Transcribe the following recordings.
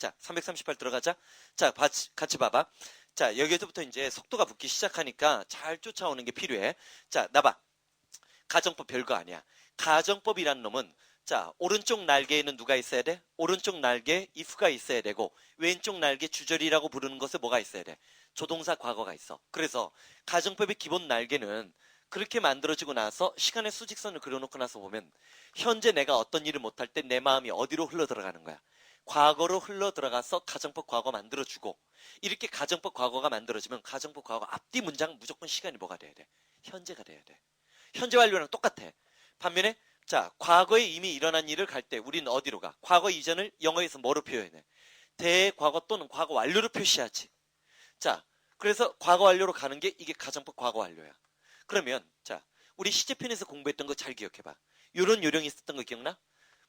자, 338 들어가자. 자, 같이 봐봐. 자, 여기서부터 이제 속도가 붙기 시작하니까 잘 쫓아오는 게 필요해. 자, 나봐. 가정법 별거 아니야. 가정법이란 놈은 자, 오른쪽 날개에는 누가 있어야 돼? 오른쪽 날개에 if가 있어야 되고 왼쪽 날개 주절이라고 부르는 것에 뭐가 있어야 돼? 조동사 과거가 있어. 그래서 가정법의 기본 날개는 그렇게 만들어지고 나서 시간의 수직선을 그려놓고 나서 보면 현재 내가 어떤 일을 못할 때 내 마음이 어디로 흘러 들어가는 거야? 과거로 흘러 들어가서 가정법 과거 만들어주고 이렇게 가정법 과거가 만들어지면 가정법 과거 앞뒤 문장 무조건 시간이 뭐가 돼야 돼? 현재가 돼야 돼. 현재 완료랑 똑같아. 반면에 자, 과거에 이미 일어난 일을 갈 때 우리는 어디로 가? 과거 이전을 영어에서 뭐로 표현해? 대과거 또는 과거 완료로 표시하지. 자, 그래서 과거 완료로 가는 게 이게 가정법 과거 완료야. 그러면 자, 우리 시제편에서 공부했던 거 잘 기억해봐. 요런 요령이 있었던 거 기억나?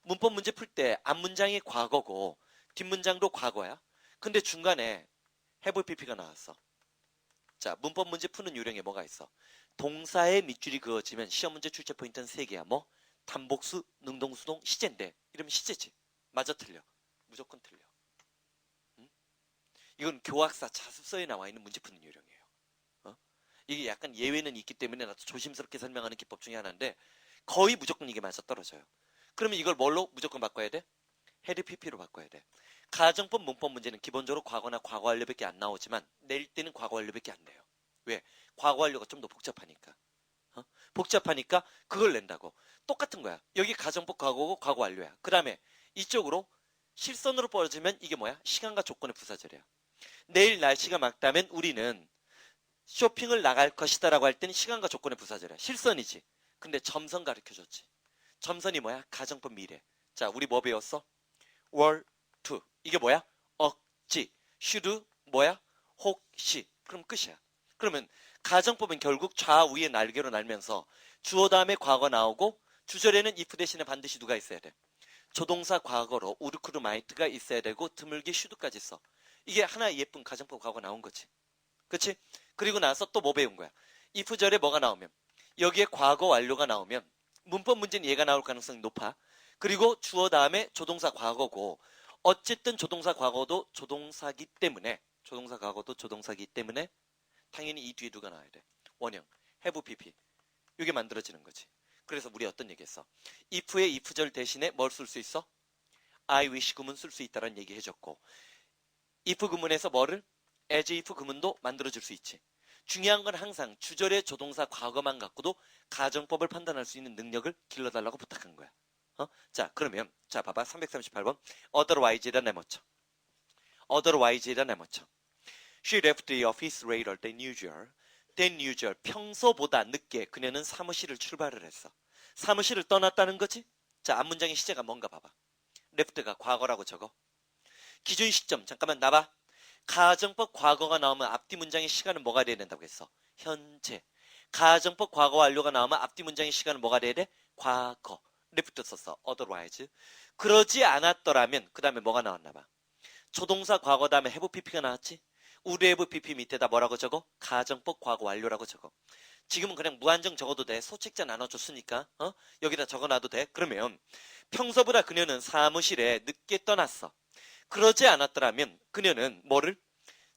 문법 문제 풀 때 앞문장이 과거고 뒷문장도 과거야. 근데 중간에 have pp가 나왔어. 자, 문법 문제 푸는 요령에 뭐가 있어? 동사의 밑줄이 그어지면 시험 문제 출제 포인트는 3개야. 뭐? 단복수, 능동수동, 시제인데 이러면 시제지. 맞아 틀려? 무조건 틀려. 응? 이건 교학사 자습서에 나와 있는 문제 푸는 요령이에요. 어? 이게 약간 예외는 있기 때문에 나도 조심스럽게 설명하는 기법 중에 하나인데 거의 무조건 이게 맞아 떨어져요. 그러면 이걸 뭘로 무조건 바꿔야 돼? 헤드 PP로 바꿔야 돼. 가정법 문법 문제는 기본적으로 과거나 과거 완료밖에 안 나오지만 낼 때는 과거 완료밖에 안 돼요. 왜? 과거 완료가 좀 더 복잡하니까. 복잡하니까 그걸 낸다고. 똑같은 거야. 여기 가정법 과거고 과거 완료야. 그 다음에 이쪽으로 실선으로 벌어지면 이게 뭐야? 시간과 조건의 부사절이야. 내일 날씨가 맑다면 우리는 쇼핑을 나갈 것이다 라고 할 때는 시간과 조건의 부사절이야. 실선이지. 근데 점선 가르쳐줬지. 점선이 뭐야? 가정법 미래. 자, 우리 뭐 배웠어? were to. 이게 뭐야? 억지. should 뭐야? 혹시. 그럼 끝이야. 그러면 가정법은 결국 좌우의 날개로 날면서 주어 다음에 과거 나오고 주절에는 if 대신에 반드시 누가 있어야 돼? 조동사 과거로 우르크르 마이트가 있어야 되고 드물게 should까지 써. 이게 하나의 예쁜 가정법 과거 나온 거지. 그치? 그리고 나서 또 뭐 배운 거야? if절에 뭐가 나오면 여기에 과거 완료가 나오면 문법 문제는 얘가 나올 가능성이 높아. 그리고 주어 다음에 조동사 과거고 어쨌든 조동사 과거도 조동사기 때문에 조동사 과거도 조동사기 때문에 당연히 이 뒤에 누가 나와야 돼? 원형, have pp. 이게 만들어지는 거지. 그래서 우리 어떤 얘기했어? if의 if절 대신에 뭘 쓸 수 있어? I wish 구문 쓸 수 있다는 얘기 해줬고 if 구문에서 뭐를? as if 구문도 만들어줄 수 있지. 중요한 건 항상 주절의 조동사 과거만 갖고도 가정법을 판단할 수 있는 능력을 길러달라고 부탁한 거야. 자, 그러면 자 봐봐 338번 otherwise에다 내мот쳐. otherwise에다 내мот쳐. She left the office later than usual. 평소보다 늦게 그녀는 사무실을 출발을 했어. 사무실을 떠났다는 거지? 자, 앞문장의 시제가 뭔가 봐봐. left가 과거라고 적어. 기준 시점 잠깐만 나봐. 가정법 과거가 나오면 앞뒤 문장의 시간은 뭐가 돼야 된다고 했어? 현재. 가정법 과거 완료가 나오면 앞뒤 문장의 시간은 뭐가 돼야 돼? 과거. left 썼어. otherwise. 그러지 않았더라면 그 다음에 뭐가 나왔나 봐. 조동사 과거 다음에 have pp가 나왔지? 우리 have pp 밑에다 뭐라고 적어? 가정법 과거 완료라고 적어. 지금은 그냥 무한정 적어도 돼. 소책자 나눠줬으니까 여기다 적어놔도 돼. 그러면 평소보다 그녀는 사무실에 늦게 떠났어. 그러지 않았더라면 그녀는 뭐를?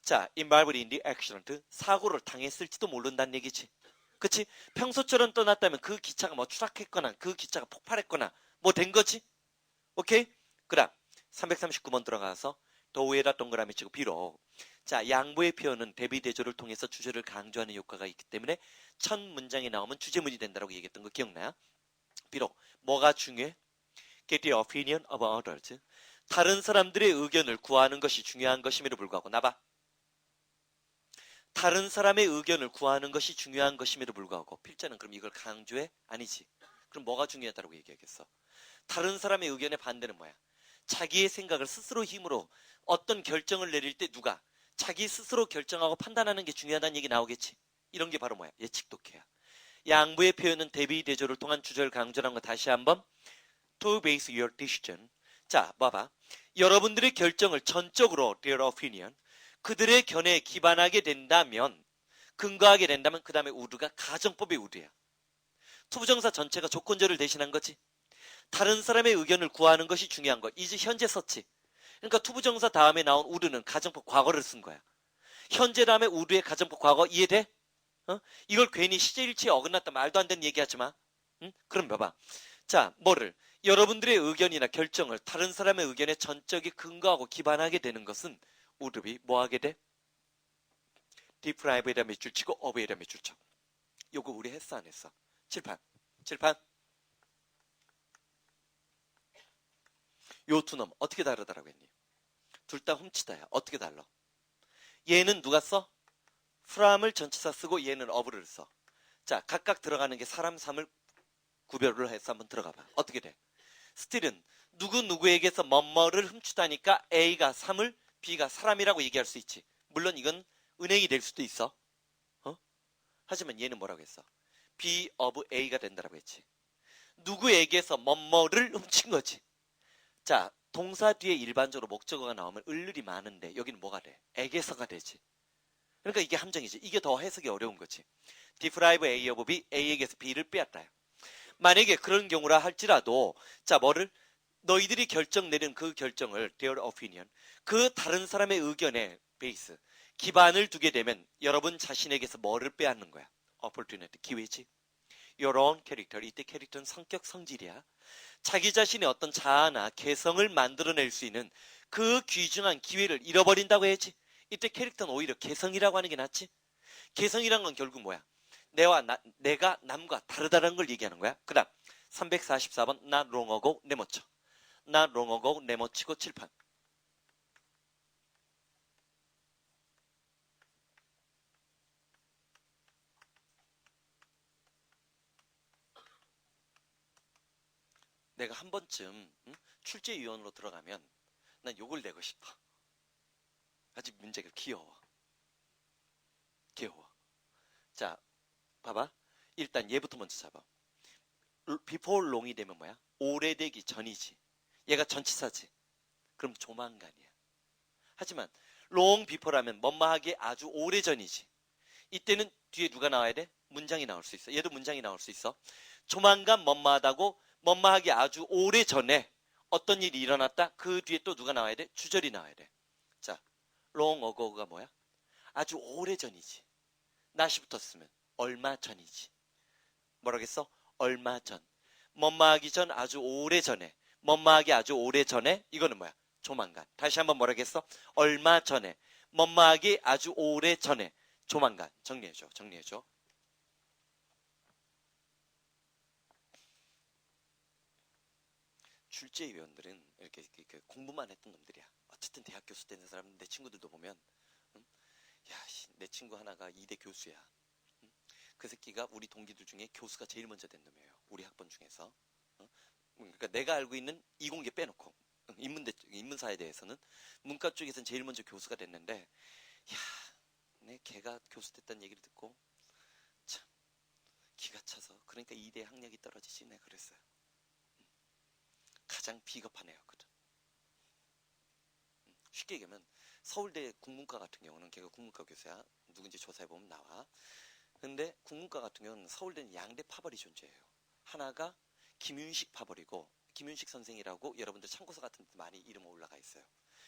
자, involved in the accident. 사고를 당했을지도 모른다는 얘기지. 그치? 평소처럼 떠났다면 그 기차가 뭐 추락했거나 그 기차가 폭발했거나 뭐 된 거지? 오케이? 그 다음 339번 들어가서 도우에다 동그라미 치고 비록 자, 양보의 표현은 대비 대조를 통해서 주제를 강조하는 효과가 있기 때문에 첫 문장이 나오면 주제문이 된다고 얘기했던 거 기억나요? 비록 뭐가 중요해? Get the opinion of others. 다른 사람들의 의견을 구하는 것이 중요한 것임에도 불구하고 나봐. 다른 사람의 의견을 구하는 것이 중요한 것임에도 불구하고 필자는 그럼 이걸 강조해? 아니지. 그럼 뭐가 중요하다고 얘기하겠어? 다른 사람의 의견의 반대는 뭐야? 자기의 생각을 스스로 힘으로 어떤 결정을 내릴 때 누가 자기 스스로 결정하고 판단하는 게 중요하다는 얘기 나오겠지. 이런 게 바로 뭐야? 예측 독해야. 양보의 표현은 대비 대조를 통한 주절 강조라는 거 다시 한번 to base your decision. 자, 봐봐. 여러분들의 결정을 전적으로 their opinion, 그들의 견해에 기반하게 된다면, 근거하게 된다면 그 다음에 우르가 가정법의 우르야. 투부정사 전체가 조건절을 대신한 거지. 다른 사람의 의견을 구하는 것이 중요한 거. 이제 현재 썼지. 그러니까 투부정사 다음에 나온 우르는 가정법 과거를 쓴 거야. 현재 다음에 우르의 가정법 과거 이해돼? 이걸 괜히 시제일치에 어긋났다 말도 안 되는 얘기하지 마. 응? 그럼 봐봐. 자, 뭐를? 여러분들의 의견이나 결정을 다른 사람의 의견에 전적이 근거하고 기반하게 되는 것은 우르비 뭐하게 돼? 디프라이브에다 밑줄 치고 어브에다 밑줄 쳐. 요거 우리 했어 안 했어? 칠판. 요 두 놈 어떻게 다르다라고 했니? 둘 다 훔치다야. 어떻게 달라? 얘는 누가 써? from을 전치사 쓰고 얘는 of를 써. 자, 각각 들어가는 게 사람 삶을 구별을 해서 한번 들어가 봐. 어떻게 돼? 스틸은 누구에게서 뭐뭐를 훔치다니까 A가 사물, B가 사람이라고 얘기할 수 있지. 물론 이건 은행이 될 수도 있어. 하지만 얘는 뭐라고 했어? B of A가 된다라고 했지. 누구에게서 뭐뭐를 훔친 거지. 자, 동사 뒤에 일반적으로 목적어가 나오면 을률이 많은데 여기는 뭐가 돼? 에게서가 되지. 그러니까 이게 함정이지. 이게 더 해석이 어려운 거지. deprive A of B, A에게서 B를 빼앗다. 만약에 그런 경우라 할지라도 자, 뭐를? 너희들이 결정 내린 그 결정을 their opinion, 그 다른 사람의 의견에 베이스, 기반을 두게 되면 여러분 자신에게서 뭐를 빼앗는 거야? opportunity, 기회지. your own character, 이때 캐릭터는 성격, 성질이야. 자기 자신의 어떤 자아나 개성을 만들어낼 수 있는 그 귀중한 기회를 잃어버린다고 해야지. 이때 캐릭터는 오히려 개성이라고 하는 게 낫지. 개성이란 건 결국 뭐야? 내가 남과 다르다는 걸 얘기하는 거야. 그 다음 344번 not wrong하고 네모쳐. not wrong하고 네모치고 칠판. 내가 한 번쯤 출제위원으로 들어가면 난 욕을 내고 싶어. 아직 문제가 귀여워. 자, 봐봐. 일단 얘부터 먼저 잡아. before long이 되면 뭐야? 오래되기 전이지. 얘가 전치사지. 그럼 조만간이야. 하지만 long before라면 뭐뭐하기 아주 오래전이지. 이때는 뒤에 누가 나와야 돼? 문장이 나올 수 있어. 얘도 문장이 나올 수 있어. 조만간 뭐뭐하다고 뭐뭐하기 아주 오래전에 어떤 일이 일어났다. 그 뒤에 또 누가 나와야 돼? 주절이 나와야 돼. 자, long ago가 뭐야? 아주 오래전이지. not이 붙었으면 얼마 전이지. 뭐라겠어? 얼마 전. 뭐뭐하기 전 아주 오래전에. 뭐뭐하기 아주 오래전에. 이거는 뭐야? 조만간. 다시 한번 뭐라겠어? 얼마 전에. 뭐뭐하기 아주 오래전에. 조만간. 정리해줘. 출제위원들은 이렇게 공부만 했던 놈들이야. 어쨌든 대학 교수 되는 사람, 내 친구들도 보면 야, 내 친구 하나가 2대 교수야. 그 새끼가 우리 동기들 중에 교수가 제일 먼저 된 놈이에요. 우리 학번 중에서. 그러니까 내가 알고 있는 이공계 빼놓고 인문사에 대해서는 문과 쪽에서는 제일 먼저 교수가 됐는데, 야, 내 걔가 교수 됐다는 얘기를 듣고 참 기가 차서, 그러니까 2대 학력이 떨어지지. 내가 그랬어요. 가장 비겁한 애였거든. 쉽게 얘기하면 서울대 국문과 같은 경우는 걔가 국문과 교수야. 누군지 조사해보면 나와. 근데 국문과 같은 경우는 서울대는 양대 파벌이 존재해요. 하나가 김윤식 파벌이고, 김윤식 선생이라고 여러분들 참고서 같은 데 많이 이름 올라가 있어요.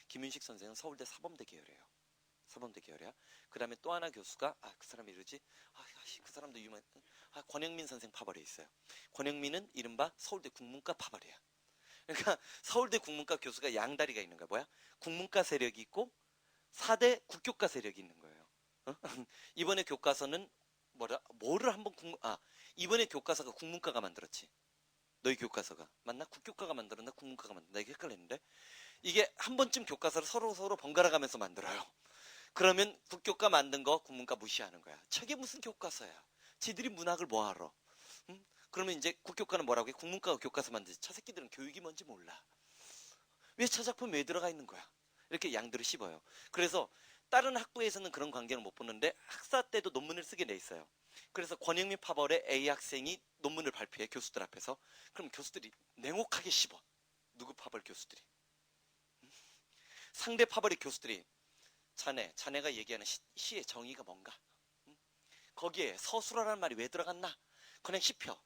김윤식 선생은 서울대 사범대 계열이에요. 사범대 계열이야. 그 다음에 또 하나 교수가 그 사람 이러지? 그 사람도 유명. 권영민 선생 파벌에 있어요. 권영민은 이른바 서울대 국문과 파벌이야. 그러니까 서울대 국문과 교수가 양다리가 있는 거야. 뭐야? 국문과 세력이 있고 4대 국교과 세력이 있는 거예요. 이번에 교과서는 뭐를 한번 이번에 교과서가 국문과가 만들었지. 너희 교과서가 맞나? 국교과가 만들었나? 국문과가 만들었나? 이게 헷갈렸는데, 이게 한 번쯤 교과서를 서로 번갈아 가면서 만들어요. 그러면 국교과 만든 거 국문과 무시하는 거야. 저게 무슨 교과서야? 지들이 문학을 뭐 알아? 그러면 이제 국교과는 뭐라고 해? 국문과가 교과서 만들지. 저 새끼들은 교육이 뭔지 몰라. 왜 저 작품 왜 들어가 있는 거야? 이렇게 양들을 씹어요. 그래서 다른 학부에서는 그런 관계를 못 보는데 학사 때도 논문을 쓰게 돼 있어요. 그래서 권영민 파벌의 A 학생이 논문을 발표해, 교수들 앞에서. 그럼 교수들이 냉혹하게 씹어. 누구 파벌 교수들이. 상대 파벌의 교수들이 자네가 얘기하는 시의 정의가 뭔가? 거기에 서술어라는 말이 왜 들어갔나? 그냥 씹혀.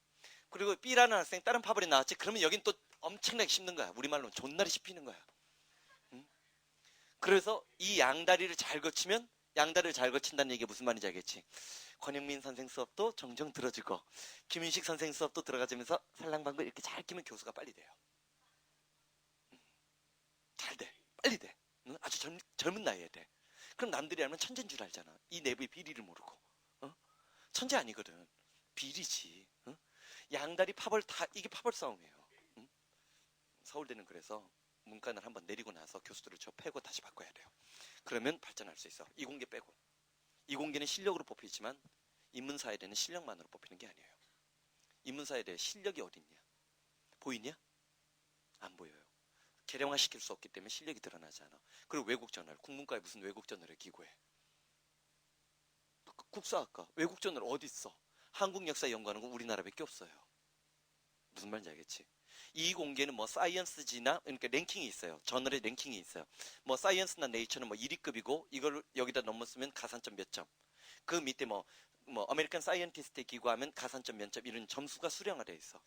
그리고 B라는 학생 다른 파벌이 나왔지? 그러면 여긴 또 엄청나게 씹는 거야. 우리말로 존나리 씹히는 거야. 그래서 이 양다리를 잘 거치면 양다리를 잘 거친다는 얘기가 무슨 말인지 알겠지? 권영민 선생 수업도 종종 들어주고 김윤식 선생 수업도 들어가주면서 살랑방구 이렇게 잘 끼면 교수가 빨리 돼요. 잘 돼. 빨리 돼. 응? 아주 젊은 나이에 돼. 그럼 남들이 알면 천재인 줄 알잖아. 이 내부의 비리를 모르고. 어? 천재 아니거든. 비리지. 응? 양다리 파벌 다 이게 파벌 싸움이에요. 응? 서울대는 그래서 문간을 한번 내리고 나서 교수들을 저 패고 다시 바꿔야 돼요. 그러면 발전할 수 있어. 이공계 빼고. 이공계는 실력으로 뽑히지만 인문사회대는 실력만으로 뽑히는 게 아니에요. 인문사회대 실력이 어딨냐? 보이냐? 안 보여요. 계량화시킬 수 없기 때문에 실력이 드러나지 않아. 그리고 외국전을 국문과에 무슨 외국전을을 기고해. 국사학과 외국전을 어디 있어? 한국 역사 연구하는 거 우리나라밖에 없어요. 무슨 말인지 알겠지? 이 공개는 뭐 사이언스지나 그러니까 랭킹이 있어요. 저널의 랭킹이 있어요. 뭐 사이언스나 네이처는 뭐 1위급이고 이걸 여기다 넘었으면 가산점 몇 점. 그 밑에 뭐 아메리칸 사이언티스트에 기고하면 가산점 몇 점 이런 점수가 수령화되어 있어.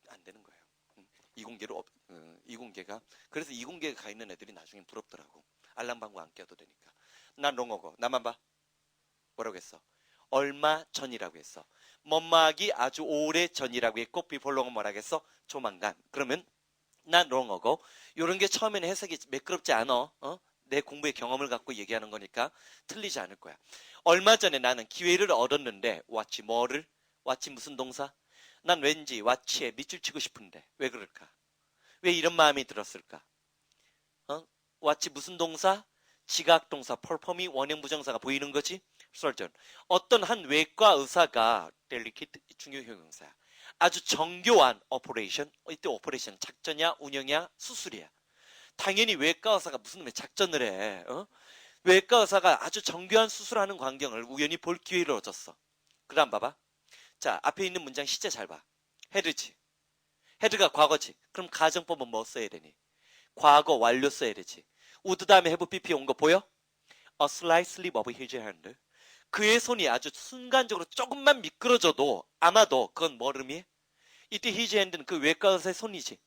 안 되는 거예요. 이공계로 이공계가 그래서 이공계에 가 있는 애들이 나중에 부럽더라고. 알람방구 안 껴도 되니까. 난 롱어고 나만 봐. 뭐라고 했어? 얼마 전이라고 했어. 먼막이 아주 오래 전이라고 했고 비폴롱은 뭐라고 했어? 조만간. 그러면 난 롱어고 이런 게 처음에는 해석이 매끄럽지 않아. 내 공부의 경험을 갖고 얘기하는 거니까 틀리지 않을 거야. 얼마 전에 나는 기회를 얻었는데 왓치 뭐를? 왓치 무슨 동사? 난 왠지 왓치에 밑줄 치고 싶은데 왜 그럴까? 왜 이런 마음이 들었을까? 왓치 무슨 동사? 지각동사 펄펌이 원형 부정사가 보이는 거지? 설전. 어떤 한 외과 의사가 delicate 중요형용사야. 아주 정교한 오퍼레이션. 이때 오퍼레이션 작전이야 운영이야 수술이야. 당연히 외과 의사가 무슨 왜 작전을 해? 외과 의사가 아주 정교한 수술하는 광경을 우연히 볼 기회를 얻었어. 그 다음 봐봐. 자 앞에 있는 문장 시제 잘 봐. 헤드지. 헤드가 과거지. 그럼 가정법은 뭐 써야 되니? 과거 완료 써야 되지. 우드 다음에 have pp 온 거 보여? A slight slip of his hand. 그의 손이 아주 순간적으로 조금만 미끄러져도 아마도 그건 뭐 의미해? 이때 his hand는 그 외과 의사의 손이지.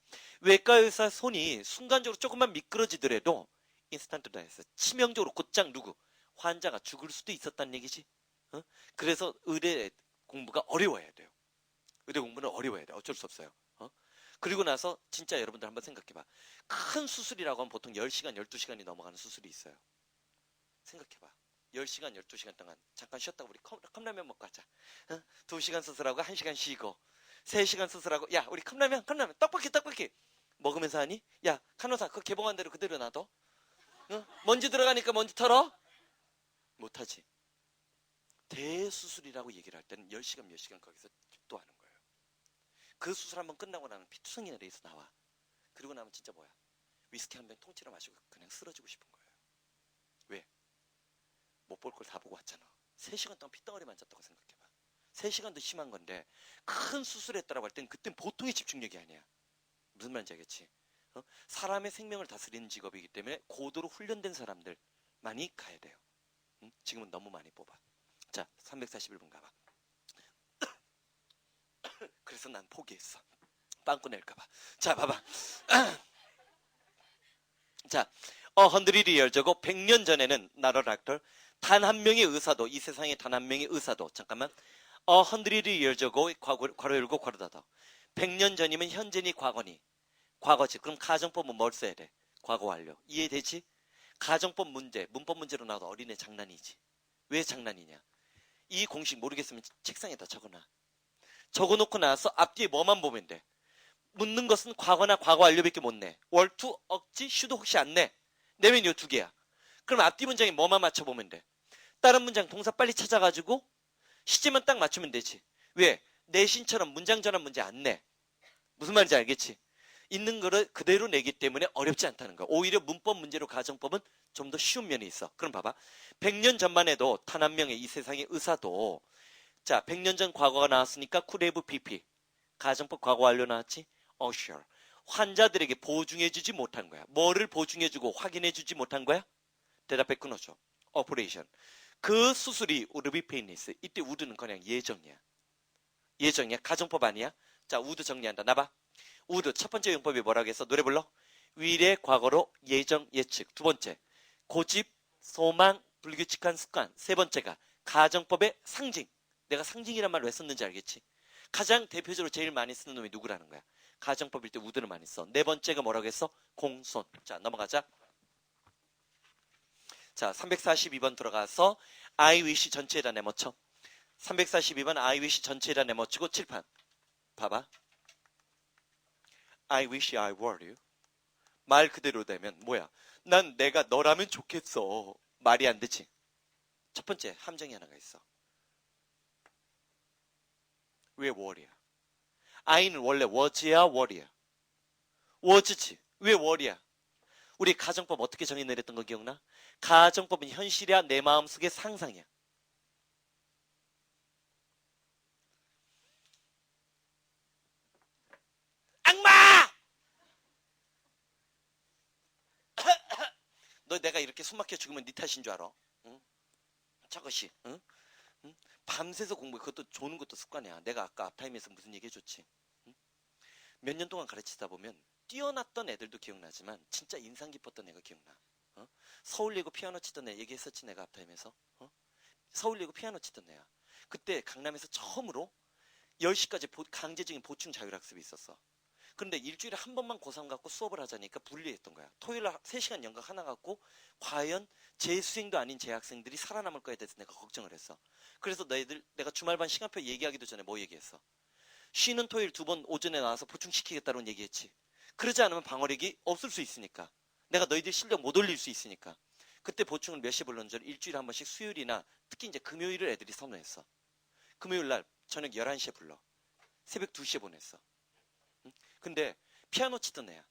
외과 의사의 손이 순간적으로 조금만 미끄러지더라도 인스턴트 데스 치명적으로 곧장 누구? 환자가 죽을 수도 있었다는 얘기지. 그래서 의대 공부가 어려워야 돼요. 의대 공부는 어려워야 돼. 어쩔 수 없어요. 그리고 나서 진짜 여러분들 한번 생각해봐. 큰 수술이라고 하면 보통 10시간, 12시간이 넘어가는 수술이 있어요. 생각해봐. 10시간, 12시간 동안 잠깐 쉬었다가 우리 컵라면 먹고 하자. 2시간 수술하고 1시간 쉬고 3시간 수술하고 야 우리 컵라면 떡볶이 먹으면서 하니? 야 간호사 그거 개봉한 대로 그대로 놔둬? 먼지 들어가니까 먼지 털어? 못하지. 대수술이라고 얘기를 할 때는 10시간 몇 시간 거기서 또 하는 거예요. 그 수술 한번 끝나고 나면 피투성이 내려서 나와. 그리고 나면 진짜 뭐야? 위스키 한 병 통째로 마시고 그냥 쓰러지고 싶은 거예요. 왜? 못 볼 걸 다 보고 왔잖아. 3시간 동안 핏덩어리만 잤다고 생각해봐. 3시간도 심한 건데 큰 수술했다라고 할 땐 그땐 보통의 집중력이 아니야. 무슨 말인지 알겠지? 사람의 생명을 다스리는 직업이기 때문에 고도로 훈련된 사람들 많이 가야 돼요. 지금은 너무 많이 뽑아. 자 341분 가봐. 그래서 난 포기했어. 빵꾸 낼까봐. 자 봐봐. 자, 헌드리드 열저고 100년 전에는 나로 락터 단 한 명의 의사도 이 세상에 단 한 명의 의사도 잠깐만 헌드리드 열저고 괄호 열고 괄호 닫아 100년 전이면 현재니 과거니 과거지. 그럼 가정법은 뭘 써야 돼? 과거 완료. 이해되지? 가정법 문제 문법 문제로 나와도 어린애 장난이지. 왜 장난이냐? 이 공식 모르겠으면 책상에다 적어놔. 적어놓고 나서 앞뒤에 뭐만 보면 돼. 묻는 것은 과거나 과거 완료밖에 못 내. 월투, 억지, 슈도 혹시 안 내. 내면 요 2개야. 그럼 앞뒤 문장에 뭐만 맞춰보면 돼. 다른 문장 동사 빨리 찾아가지고 시제만 딱 맞추면 되지. 왜? 내신처럼 문장 전환 문제 안 내. 무슨 말인지 알겠지? 있는 거를 그대로 내기 때문에 어렵지 않다는 거야. 오히려 문법 문제로 가정법은 좀 더 쉬운 면이 있어. 그럼 봐봐. 100년 전만 해도 단 한 명의 이 세상의 의사도 자 100년 전 과거가 나왔으니까 쿠레브 PP 가정법 과거 완료 나왔지? sure. 환자들에게 보증해주지 못한 거야. 뭐를 보증해주고 확인해주지 못한 거야? 대답해 끊어줘. 오퍼레이션. 그 수술이 우드비 페인리스. 이때 우드는 그냥 예정이야. 예정이야. 가정법 아니야. 자 우드 정리한다. 나봐. 우드 첫 번째 용법이 뭐라고 했어? 노래 불러. 위례 과거로 예정 예측. 두 번째, 고집, 소망, 불규칙한 습관. 세 번째가 가정법의 상징. 내가 상징이란 말을 왜 썼는지 알겠지? 가장 대표적으로 제일 많이 쓰는 놈이 누구라는 거야? 가정법일 때 우드를 많이 써. 네 번째가 뭐라고 했어? 공손. 자, 넘어가자. 자, 342번 들어가서 I wish 전체에다 내모쳐. 342번 I wish 전체에다 내모치고 칠판. 봐봐. I wish I were you. 말 그대로 되면 뭐야? 난 내가 너라면 좋겠어. 말이 안 되지. 첫 번째 함정이 하나가 있어. 왜 were야? I는 원래 was야 were야? was지. 왜 were야? 우리 가정법 어떻게 정의 내렸던 거 기억나? 가정법은 현실이야 내 마음속의 상상이야. 악마! 너 내가 이렇게 숨막혀 죽으면 네 탓인 줄 알아? 응? 저것이 응? 응? 밤새서 공부해. 그것도 조는 것도 습관이야. 내가 아까 앞타임에서 무슨 얘기 해줬지? 응? 몇 년 동안 가르치다 보면 뛰어났던 애들도 기억나지만 진짜 인상 깊었던 애가 기억나. 어? 서울예고 피아노 치던 애 얘기했었지 내가 앞타임에서. 어? 서울예고 피아노 치던 애야. 그때 강남에서 처음으로 10시까지 강제적인 보충 자율학습이 있었어. 그런데 일주일에 한 번만 고3 갖고 수업을 하자니까 불리했던 거야. 토요일에 3시간 연각 하나 갖고 과연 재수생도 아닌 재학생들이 살아남을 거에 대해서 내가 걱정을 했어. 그래서 너희들 내가 주말반 시간표 얘기하기도 전에 뭐 얘기했어? 쉬는 토요일 2번 오전에 나와서 보충시키겠다는 얘기했지. 그러지 않으면 방어력이 없을 수 있으니까. 내가 너희들 실력 못 올릴 수 있으니까. 그때 보충을 몇 시에 불렀는지 일주일에 한 번씩 수요일이나 특히 이제 금요일을 애들이 선호했어. 금요일 날 저녁 11시에 불러. 새벽 2시에 보냈어. 응? 근데 피아노 치던 애야.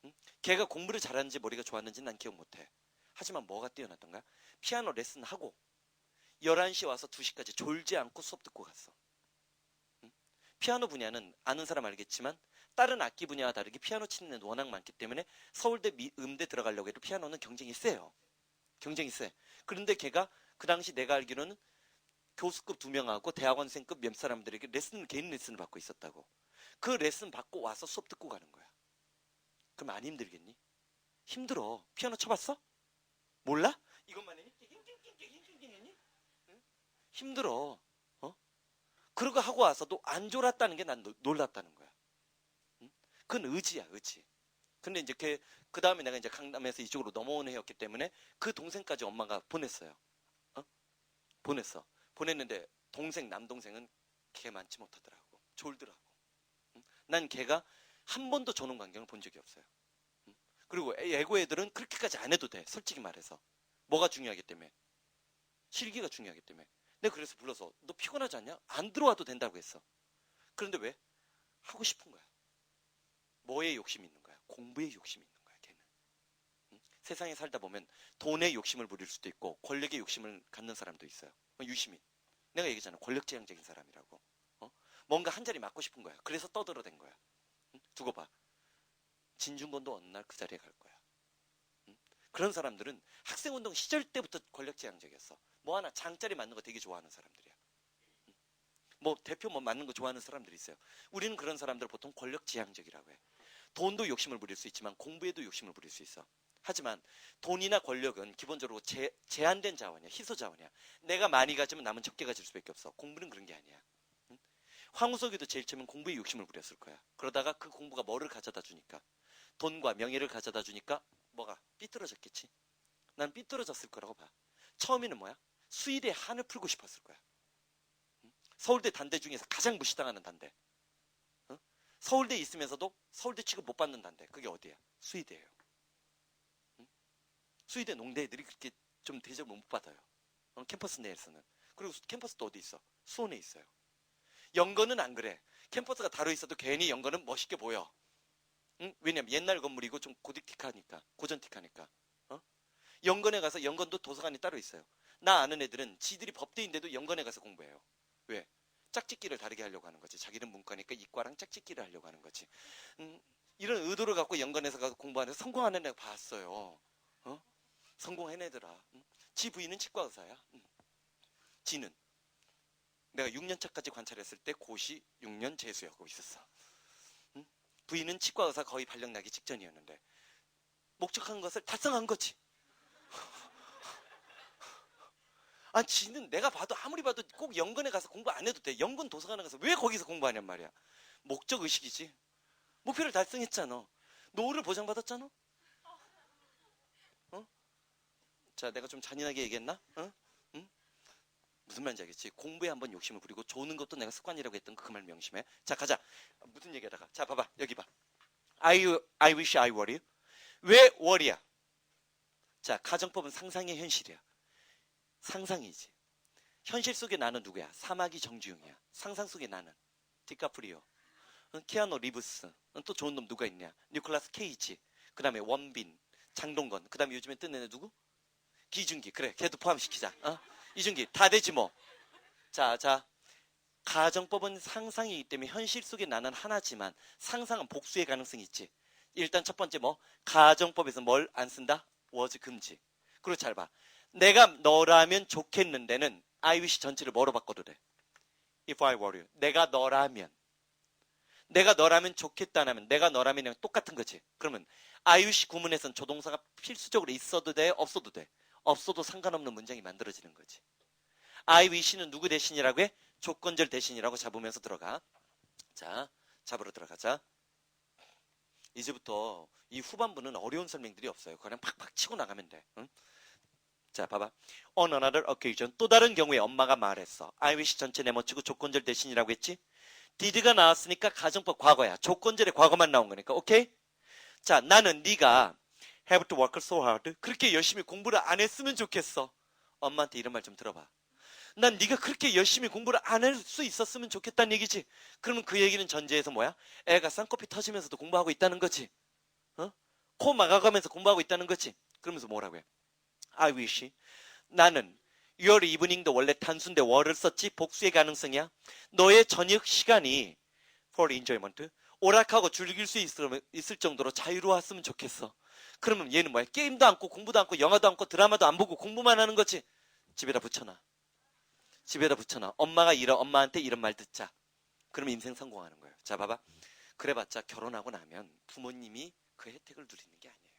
응? 걔가 공부를 잘하는지 머리가 좋았는지 난 기억 못해. 하지만 뭐가 뛰어났던가? 피아노 레슨하고 11시에 와서 2시까지 졸지 않고 수업 듣고 갔어. 응? 피아노 분야는 아는 사람 알겠지만 다른 악기 분야와 다르게 피아노 치는 애는 워낙 많기 때문에 서울대 음대 들어가려고 해도 피아노는 경쟁이 세요. 경쟁이 세. 그런데 걔가 그 당시 내가 알기로는 교수급 2명하고 대학원생급 몇 사람들에게 개인 레슨을 받고 있었다고. 그 레슨 받고 와서 수업 듣고 가는 거야. 그럼 안 힘들겠니? 힘들어. 피아노 쳐봤어? 몰라? 이것만 했니? 힘들어. 어? 그러고 하고 와서도 안 졸았다는 게 난 놀랐다는 거야. 응? 그건 의지야, 의지. 근데 이제 그 다음에 내가 이제 강남에서 이쪽으로 넘어오는 해였기 때문에 그 동생까지 엄마가 보냈어요. 어? 보냈어. 보냈는데 남동생은 걔 많지 못하더라고. 졸더라고. 응? 난 걔가 한 번도 조는 광경을 본 적이 없어요. 응? 그리고 애고 애들은 그렇게까지 안 해도 돼. 솔직히 말해서. 뭐가 중요하기 때문에. 실기가 중요하기 때문에. 내가 그래서 불러서 너 피곤하지 않냐? 안 들어와도 된다고 했어. 그런데 왜? 하고 싶은 거야. 뭐에 욕심이 있는 거야? 공부에 욕심이 있는 거야, 걔는. 응? 세상에 살다 보면 돈에 욕심을 부릴 수도 있고 권력에 욕심을 갖는 사람도 있어요. 유시민. 내가 얘기했잖아. 권력지향적인 사람이라고. 어? 뭔가 한 자리 맡고 싶은 거야. 그래서 떠들어댄 거야. 응? 두고 봐. 진중권도 어느 날 그 자리에 갈 거야. 응? 그런 사람들은 학생운동 시절 때부터 권력지향적이었어. 뭐 하나 장자리 맞는 거 되게 좋아하는 사람들이야. 응? 뭐 대표 뭐 맞는 거 좋아하는 사람들이 있어요. 우리는 그런 사람들을 보통 권력지향적이라고 해. 돈도 욕심을 부릴 수 있지만 공부에도 욕심을 부릴 수 있어. 하지만 돈이나 권력은 기본적으로 제한된 자원이야. 희소 자원이야. 내가 많이 가지면 남은 적게 가질 수밖에 없어. 공부는 그런 게 아니야. 응? 황우석이도 제일 처음엔 공부에 욕심을 부렸을 거야. 그러다가 그 공부가 뭐를 가져다 주니까? 돈과 명예를 가져다 주니까 뭐가 삐뚤어졌겠지. 난 삐뚤어졌을 거라고 봐. 처음에는 뭐야? 수의대 한을 풀고 싶었을 거야. 응? 서울대 단대 중에서 가장 무시당하는 단대. 응? 서울대에 있으면서도 서울대 취급 못 받는 단대. 그게 어디야? 수의대예요. 응? 수의대 농대 애들이 그렇게 좀 대접을 못 받아요. 캠퍼스 내에서는. 그리고 캠퍼스도 어디 있어? 수원에 있어요. 연거는 안 그래. 캠퍼스가 다루 있어도 괜히 연거는 멋있게 보여. 응? 왜냐면 옛날 건물이고 좀 고딕틱하니까, 고전틱하니까. 어? 연건에 가서 연건도 도서관이 따로 있어요. 나 아는 애들은 지들이 법대인데도 연건에 가서 공부해요. 왜? 짝짓기를 다르게 하려고 하는 거지. 자기는 문과니까 이과랑 짝짓기를 하려고 하는 거지. 이런 의도를 갖고 연건에서 가서 공부하는 성공하는 애가 봤어요. 어? 성공해내더라. 지 부인은 치과 의사야. 지는 내가 6년차까지 관찰했을 때 고시 6년 재수하고 있었어. 부인은 치과 의사 거의 발령 나기 직전이었는데 목적한 것을 달성한 거지. 아, 지는 내가 봐도 아무리 봐도 꼭 연근에 가서 공부 안 해도 돼. 연근 도서관에 가서 왜 거기서 공부하냔 말이야. 목적 의식이지. 목표를 달성했잖아. 노후를 보장받았잖아. 어? 자, 내가 좀 잔인하게 얘기했나? 어? 응? 무슨 말인지 알겠지? 공부에 한번 욕심을 부리고 조는 것도 내가 습관이라고 했던 그 말 명심해. 자, 가자. 무슨 얘기하다가. 자, 봐봐. 여기 봐. I wish I were you. 왜 were야? 자, 가정법은 상상의 현실이야. 상상이지. 현실 속에 나는 누구야? 사마귀 정주영이야. 상상 속에 나는 디카프리오, 키아노 리브스, 또 좋은 놈 누가 있냐? 니콜라스 케이지, 그 다음에 원빈, 장동건, 그 다음에 요즘에 뜬 애는 누구? 기준기. 그래, 걔도 포함시키자. 이준기. 다 되지 뭐. 자, 가정법은 상상이기 때문에 현실 속에 나는 하나지만 상상은 복수의 가능성이 있지. 일단 첫 번째 뭐? 가정법에서 뭘 안 쓴다? was 금지. 그리고 잘 봐. 내가 너라면 좋겠는데는 I wish 전체를 뭐로 바꿔도 돼? If I were you. 내가 너라면 좋겠다는 내가 너라면이랑 똑같은 거지. 그러면 I wish 구문에선 조동사가 필수적으로 있어도 돼? 없어도 돼? 없어도 상관없는 문장이 만들어지는 거지. I wish는 누구 대신이라고 해? 조건절 대신이라고 잡으면서 들어가. 자, 잡으러 들어가자. 이제부터 이 후반부는 어려운 설명들이 없어요. 그냥 팍팍 치고 나가면 돼. 응? 자, 봐봐. On another occasion. 또 다른 경우에 엄마가 말했어. I wish 전체 내모치고 조건절 대신이라고 했지? did가 나왔으니까 가정법 과거야. 조건절의 과거만 나온 거니까. 오케이? 자, 나는 네가 have to work so hard. 그렇게 열심히 공부를 안 했으면 좋겠어. 엄마한테 이런 말 좀 들어봐. 난 네가 그렇게 열심히 공부를 안 할 수 있었으면 좋겠다는 얘기지. 그러면 그 얘기는 전제에서 뭐야? 애가 쌍꺼풀 터지면서도 공부하고 있다는 거지. 코 막아가면서 공부하고 있다는 거지. 그러면서 뭐라고 해? I wish. 나는 your evening도 원래 단수인데 were를 썼지. 복수의 가능성이야. 너의 저녁 시간이 for enjoyment. 오락하고 즐길 수 있을 정도로 자유로웠으면 좋겠어. 그러면 얘는 뭐야? 게임도 않고 공부도 않고 영화도 않고 드라마도 안 보고 공부만 하는 거지. 집에다 붙여놔. 엄마가 엄마한테 이런 말 듣자. 그러면 인생 성공하는 거예요. 자, 봐봐. 그래봤자 결혼하고 나면 부모님이 그 혜택을 누리는 게 아니에요.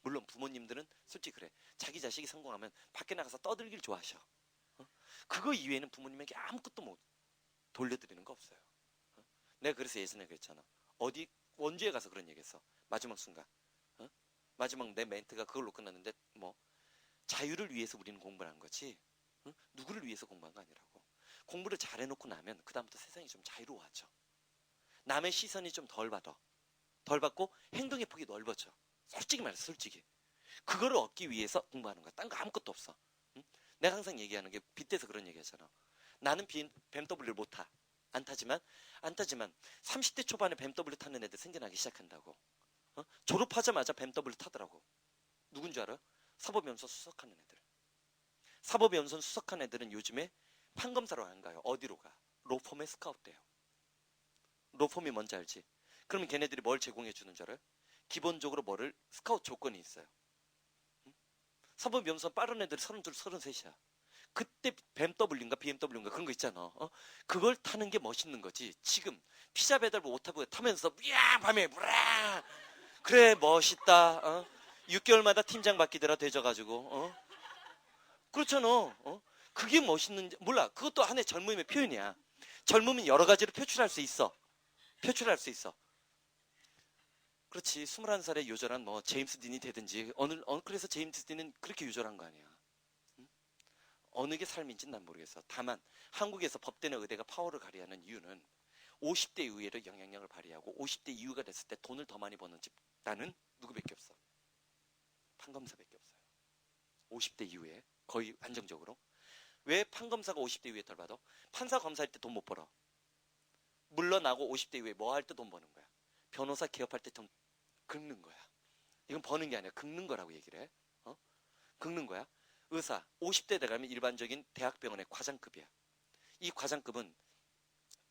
물론 부모님들은 솔직히 그래. 자기 자식이 성공하면 밖에 나가서 떠들길 좋아하셔. 그거 이외에는 부모님에게 아무것도 못 돌려드리는 거 없어요. 내가 그래서 예전에 그랬잖아. 어디 원주에 가서 그런 얘기했어. 마지막 순간. 마지막 내 멘트가 그걸로 끝났는데 뭐 자유를 위해서 우리는 공부를 한 거지. 누구를 위해서 공부한 거 아니라고. 공부를 잘 해놓고 나면 그 다음부터 세상이 좀 자유로워져. 남의 시선이 좀 덜 받고 행동의 폭이 넓어져. 솔직히 말해서 솔직히. 그거를 얻기 위해서 공부하는 거야. 딴 거 아무것도 없어. 내가 항상 얘기하는 게 빗대서 그런 얘기 하잖아. 나는 BMW를 못 타. 안 타지만 30대 초반에 BMW 타는 애들 생겨나기 시작한다고. 졸업하자마자 BMW 타더라고. 누군 줄 알아? 사법연수 수석하는 애들. 사법연수 수석한 애들은 요즘에 판검사로 안 가요. 어디로 가? 로펌에 스카웃 돼요. 로펌이 뭔지 알지? 그러면 걔네들이 뭘 제공해 주는 줄 알아요? 기본적으로 뭐를 스카웃 조건이 있어요. 사법연수 빠른 애들이 32, 33이야. 그때 BMW인가 그런 거 있잖아. 그걸 타는 게 멋있는 거지. 지금 피자 배달 못하고 타면서 야 밤에 무라 그래 멋있다. 6개월마다 팀장 바뀌더라 되져가지고. 그렇잖아. 그게 멋있는지 몰라. 그것도 하나의 젊음의 표현이야. 젊음은 여러 가지로 표출할 수 있어. 그렇지. 21살에 요절한 뭐 제임스 딘이 되든지 그래서 제임스 딘은 그렇게 요절한 거 아니야. 어느 게 삶인지는 난 모르겠어. 다만 한국에서 법대나 의대가 파워를 발휘하는 이유는 50대 이후에도 영향력을 발휘하고 50대 이후가 됐을 때 돈을 더 많이 버는 집단은 누구밖에 없어. 판검사밖에 없어요. 50대 이후에 거의 안정적으로. 왜 판검사가 50대 이후에 덜 받아? 판사 검사할 때 돈 못 벌어. 물러나고 50대 이후에 뭐 할 때 돈 버는 거야? 변호사 개업할 때 좀 긁는 거야. 이건 버는 게 아니라 긁는 거라고 얘기를 해. 긁는 거야. 의사 50대 돼가면 일반적인 대학병원의 과장급이야. 이 과장급은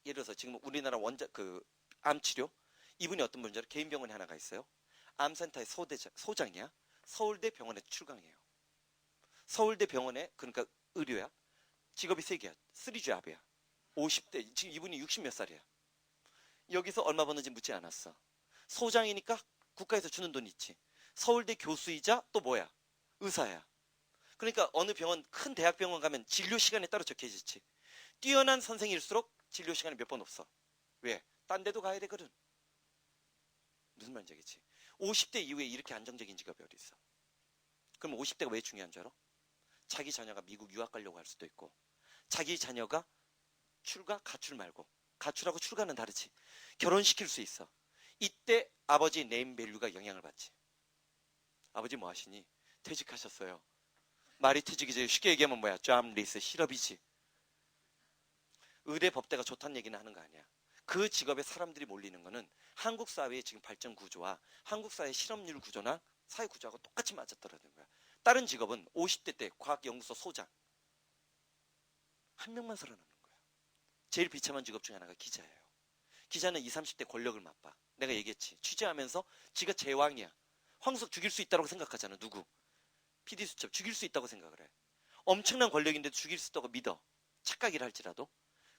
예를 들어서 지금 우리나라 암치료 이분이 어떤 분인지 알아? 개인 병원에 하나가 있어요. 암센터의 소장이야. 서울대 병원에 출강해요. 서울대 병원에 그러니까 의료야. 직업이 3개야. 3잡이야. 50대 지금 이분이 60 몇 살이야. 여기서 얼마 버는지 묻지 않았어. 소장이니까 국가에서 주는 돈 있지. 서울대 교수이자 또 뭐야? 의사야. 그러니까 어느 병원, 큰 대학병원 가면 진료 시간에 따로 적혀 있지. 뛰어난 선생일수록 진료 시간이 몇 번 없어. 왜? 딴 데도 가야 되거든. 무슨 말인지 알겠지? 50대 이후에 이렇게 안정적인 직업이 어디 있어? 그럼 50대가 왜 중요한 줄 알아? 자기 자녀가 미국 유학 가려고 할 수도 있고, 자기 자녀가 출가, 가출 말고, 가출하고 출가는 다르지. 결혼시킬 수 있어. 이때 아버지 네임밸류가 영향을 받지. 아버지 뭐 하시니? 퇴직하셨어요. 말이 퇴직이지. 쉽게 얘기하면 뭐야? 잡리스, 실업이지. 의대 법대가 좋다는 얘기는 하는 거 아니야. 그 직업에 사람들이 몰리는 거는 한국 사회의 지금 발전 구조와 한국 사회의 실업률 구조나 사회 구조하고 똑같이 맞아떨어지는 거야. 다른 직업은 50대 때 과학연구소 소장 한 명만 살아남는 거야. 제일 비참한 직업 중에 하나가 기자예요. 기자는 20, 30대 권력을 맛봐. 내가 얘기했지. 취재하면서 지가 제왕이야. 황석 죽일 수 있다고 생각하잖아. 누구? PD수첩 죽일 수 있다고 생각을 해. 엄청난 권력인데도 죽일 수 있다고 믿어. 착각이라 할지라도.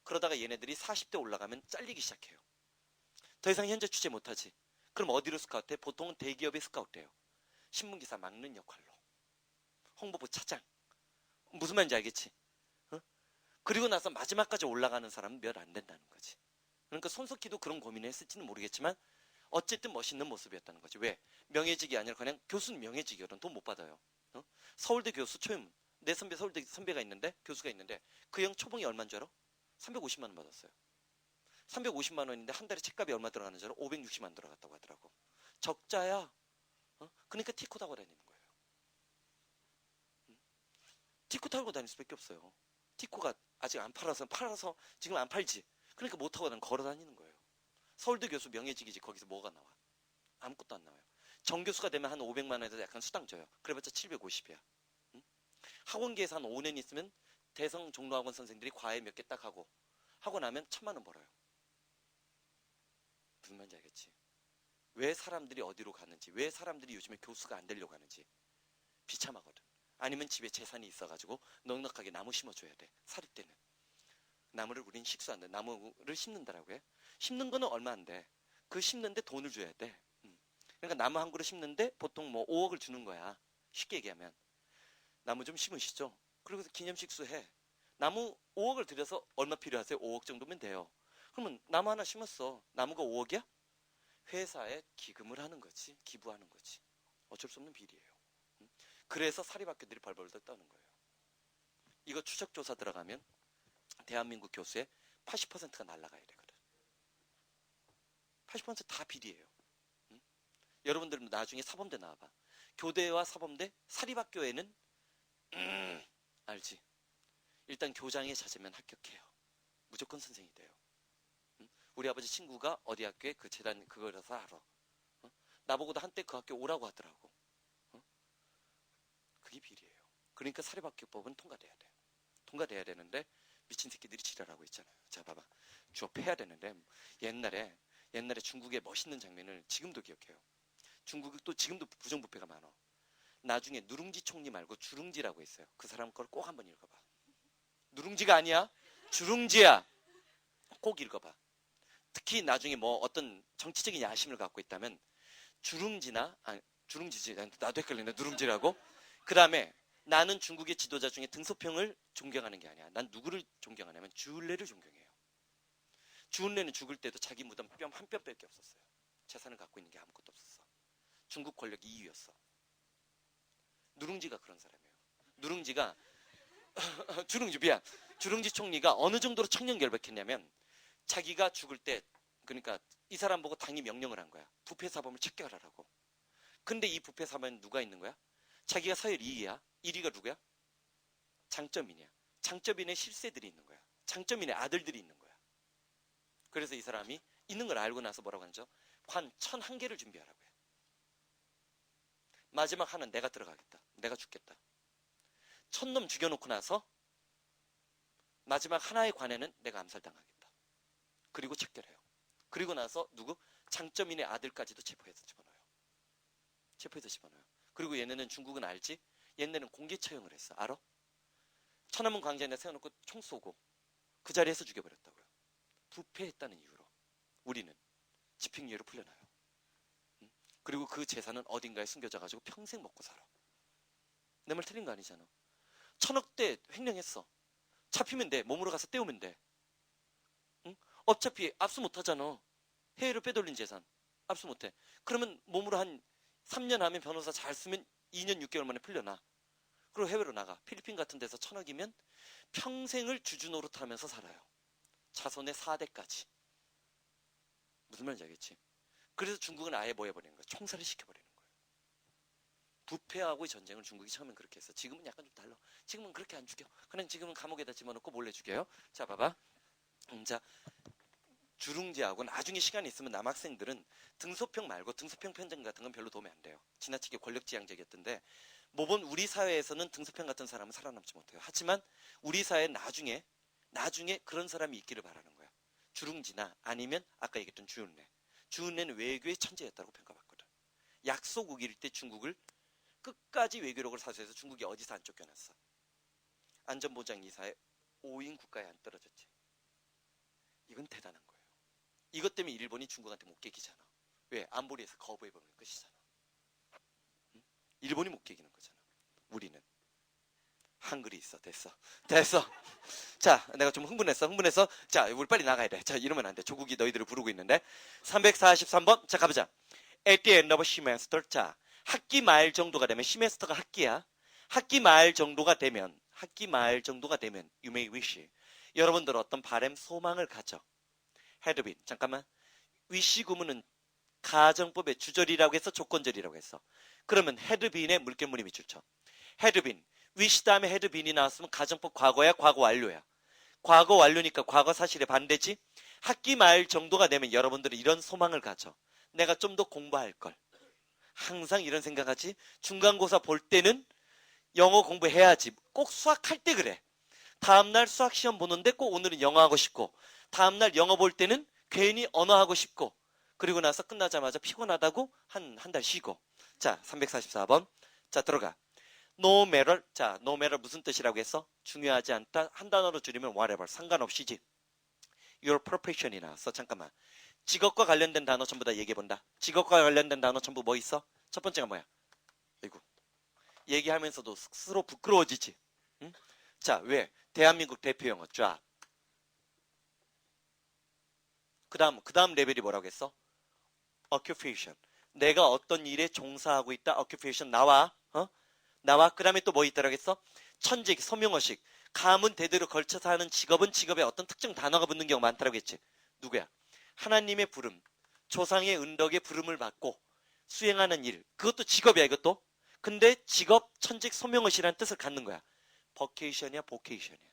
그러다가 얘네들이 40대 올라가면 잘리기 시작해요. 더 이상 현재 취재 못하지. 그럼 어디로 스카우트해? 보통은 대기업에 스카우트해요. 신문기사 막는 역할로. 홍보부 차장. 무슨 말인지 알겠지? 어? 그리고 나서 마지막까지 올라가는 사람은 몇 안 된다는 거지. 그러니까 손석희도 그런 고민을 했을지는 모르겠지만 어쨌든 멋있는 모습이었다는 거지. 왜? 명예직이 아니라 그냥 교수는 명예직이거든. 돈 못 받아요. 어? 서울대 교수 초임. 내 선배 서울대 선배가 있는데 교수가 있는데 그 형 초봉이 얼마인 줄 알아? 350만 원 받았어요. 350만 원인데 한 달에 책값이 얼마 들어가는 줄 알아? 560만 원 들어갔다고 하더라고. 적자야. 어? 그러니까 티코 타고 다니는 거예요. 티코 타고 다닐 수밖에 없어요. 티코가 아직 안 팔아서 지금 안 팔지. 그러니까 못 타고 걸어 다니는 거예요. 서울대 교수 명예직이지 거기서 뭐가 나와? 아무것도 안 나와요. 정교수가 되면 한 500만 원에서 약간 수당 줘요. 그래봤자 750이야. 응? 학원계에서 한 5년 있으면 대성 종로학원 선생들이 과외 몇 개 딱 하고 나면 1,000만 원 벌어요. 무슨 말인지 알겠지? 왜 사람들이 어디로 가는지, 왜 사람들이 요즘에 교수가 안 되려고 하는지 비참하거든. 아니면 집에 재산이 있어가지고 넉넉하게 나무 심어줘야 돼. 사립 때는. 나무를 우린 식수한다. 나무를 심는다라고 해. 심는 거는 얼마 안 돼. 그 심는데 돈을 줘야 돼. 그러니까 나무 한 그루 심는데 보통 뭐 5억을 주는 거야. 쉽게 얘기하면. 나무 좀 심으시죠. 그리고 기념식수 해. 나무 5억을 들여서 얼마 필요하세요? 5억 정도면 돼요. 그러면 나무 하나 심었어. 나무가 5억이야? 회사에 기금을 하는 거지. 기부하는 거지. 어쩔 수 없는 비리예요. 그래서 사립학교들이 벌벌 떠는 거예요. 이거 추적조사 들어가면 대한민국 교수의 80%가 날아가야 되거든. 80%다 비리예요. 여러분들 나중에 사범대 나와봐. 교대와 사범대, 사립학교에는 알지? 일단 교장에 잦으면 합격해요. 무조건 선생이 돼요. 우리 아버지 친구가 어디 학교에 그 재단 그거라서 알아. 나보고도 한때 그 학교 오라고 하더라고. 그게 비리예요. 그러니까 사립학교법은 통과돼야 돼. 통과돼야 되는데 미친 새끼들이 지랄하고 있잖아요. 자 봐봐. 주업해야 되는데 옛날에 중국의 멋있는 장면을 지금도 기억해요. 중국도 지금도 부정부패가 많아. 나중에 누룽지 총리 말고 주룽지라고 있어요. 그 사람 걸 꼭 한번 읽어봐. 누룽지가 아니야. 주룽지야. 꼭 읽어봐. 특히 나중에 뭐 어떤 정치적인 야심을 갖고 있다면 주룽지지. 나도 헷갈리네. 누룽지라고. 그 다음에 나는 중국의 지도자 중에 등소평을 존경하는 게 아니야. 난 누구를 존경하냐면 주을레를 존경해요. 주을레는 죽을 때도 자기 무덤 뺨 한 뼘밖에 없었어요. 재산을 갖고 있는 게 아무것도 없었어. 중국 권력 2위였어. 누룽지가 그런 사람이에요. 누룽지가 주룽지 총리가 어느 정도로 청렴결백했냐면 자기가 죽을 때 그러니까 이 사람 보고 당이 명령을 한 거야. 부패사범을 척결하라고. 근데 이 부패사범은 누가 있는 거야? 자기가 서열 2위야. 1위가 누구야? 장점인이야. 장점인의 실세들이 있는 거야. 장점인의 아들들이 있는 거야. 그래서 이 사람이 있는 걸 알고 나서 뭐라고 하죠? 관 1,001개를 준비하라고 해. 마지막 하나는 내가 들어가겠다. 내가 죽겠다. 1,000놈 죽여놓고 나서 마지막 하나의 관에는 내가 암살당하겠다. 그리고 척결해요. 그리고 나서 누구? 장점인의 아들까지도 체포해서 집어넣어요. 그리고 얘네는 중국은 알지? 얘네는 공개 처형을 했어. 알아? 천안문 광장에 세워놓고 총 쏘고 그 자리에서 죽여버렸다고요. 부패했다는 이유로. 우리는 집행유예로 풀려나요. 그리고 그 재산은 어딘가에 숨겨져 가지고 평생 먹고 살아. 내 말 틀린 거 아니잖아. 1,000억대 횡령했어. 잡히면 돼. 몸으로 가서 떼우면 돼. 응? 어차피 압수 못 하잖아. 해외로 빼돌린 재산 압수 못 해. 그러면 몸으로 한 3년 하면 변호사 잘 쓰면 2년 6개월 만에 풀려나. 그리고 해외로 나가. 필리핀 같은 데서 1,000억이면 평생을 주주 노릇하면서 살아요. 자손의 4대까지. 무슨 말인지 알겠지? 그래서 중국은 아예 뭐 해버리는 거야? 총살을 시켜버리는 거예요. 부패하고의 전쟁을 중국이 처음엔 그렇게 했어. 지금은 약간 좀 달라. 지금은 그렇게 안 죽여. 그냥 지금은 감옥에다 집어넣고 몰래 죽여요. 자, 봐봐. 자, 주룽지하고 나중에 시간이 있으면 남학생들은 등소평 말고 등소평 편정 같은 건 별로 도움이 안 돼요. 지나치게 권력지향적이었던데 모범 우리 사회에서는 등소평 같은 사람은 살아남지 못해요. 하지만 우리 사회에 나중에 그런 사람이 있기를 바라는 거야. 주룽지나 아니면 아까 얘기했던 주은래. 주은래는 외교의 천재였다고 평가받거든. 약속 우길 때 중국을 끝까지 외교력을 사수해서 중국이 어디서 안 쫓겨났어. 안전보장이사의 5인 국가에 안 떨어졌지. 이건 대단한 거예요. 이것 때문에 일본이 중국한테 못 깨기잖아. 왜? 안보리에서 거부해버리는 것이잖아. 응? 일본이 못 깨기는 거잖아. 우리는 한글이 있어. 됐어. 자, 내가 좀 흥분했어. 자, 우리 빨리 나가야 돼. 자, 이러면 안 돼. 조국이 너희들을 부르고 있는데. 343번. 자, 가보자. At the end of semester. 자, 학기 말 정도가 되면, 시메스터가 학기야. 학기 말 정도가 되면 you may wish. 여러분들 어떤 바램, 소망을 가져. had been. 잠깐만. wish 구문은 가정법의 주절이라고 해서 조건절이라고 했어. 그러면 had been에 물결무늬 밑줄 쳐. had been. wish 다음에 had been이 나왔으면 가정법 과거야, 과거 완료야. 과거 완료니까 과거 사실의 반대지. 학기 말 정도가 되면 여러분들은 이런 소망을 가져. 내가 좀 더 공부할 걸. 항상 이런 생각하지. 중간고사 볼 때는 영어 공부해야지. 꼭 수학할 때 그래. 다음날 수학 시험 보는데 꼭 오늘은 영어 하고 싶고, 다음날 영어 볼 때는 괜히 언어 하고 싶고, 그리고 나서 끝나자마자 피곤하다고 한 달 쉬고. 자, 344번. 자, 들어가. No matter. 자, no matter 무슨 뜻이라고 했어? 중요하지 않다. 한 단어로 줄이면 whatever. 상관없이지. Your profession이 나왔어. 잠깐만. 직업과 관련된 단어 전부 다 얘기해본다. 직업과 관련된 단어 전부 뭐 있어? 첫 번째가 뭐야? 아이고. 얘기하면서도 스스로 부끄러워지지. 응? 자, 왜? 대한민국 대표 영어 job. 그 다음 레벨이 뭐라고 했어? occupation. 내가 어떤 일에 종사하고 있다. occupation 나와. 나와. 그 다음에 또 뭐 있다라고 했어? 천직, 서명어식. 가문 대대로 걸쳐서 하는 직업은 직업에 어떤 특정 단어가 붙는 경우가 많다라고 했지. 누구야? 하나님의 부름, 조상의 은덕의 부름을 받고 수행하는 일. 그것도 직업이야, 이것도. 근데 직업, 천직, 소명의시라는 뜻을 갖는 거야. vocation이야, vocation이야.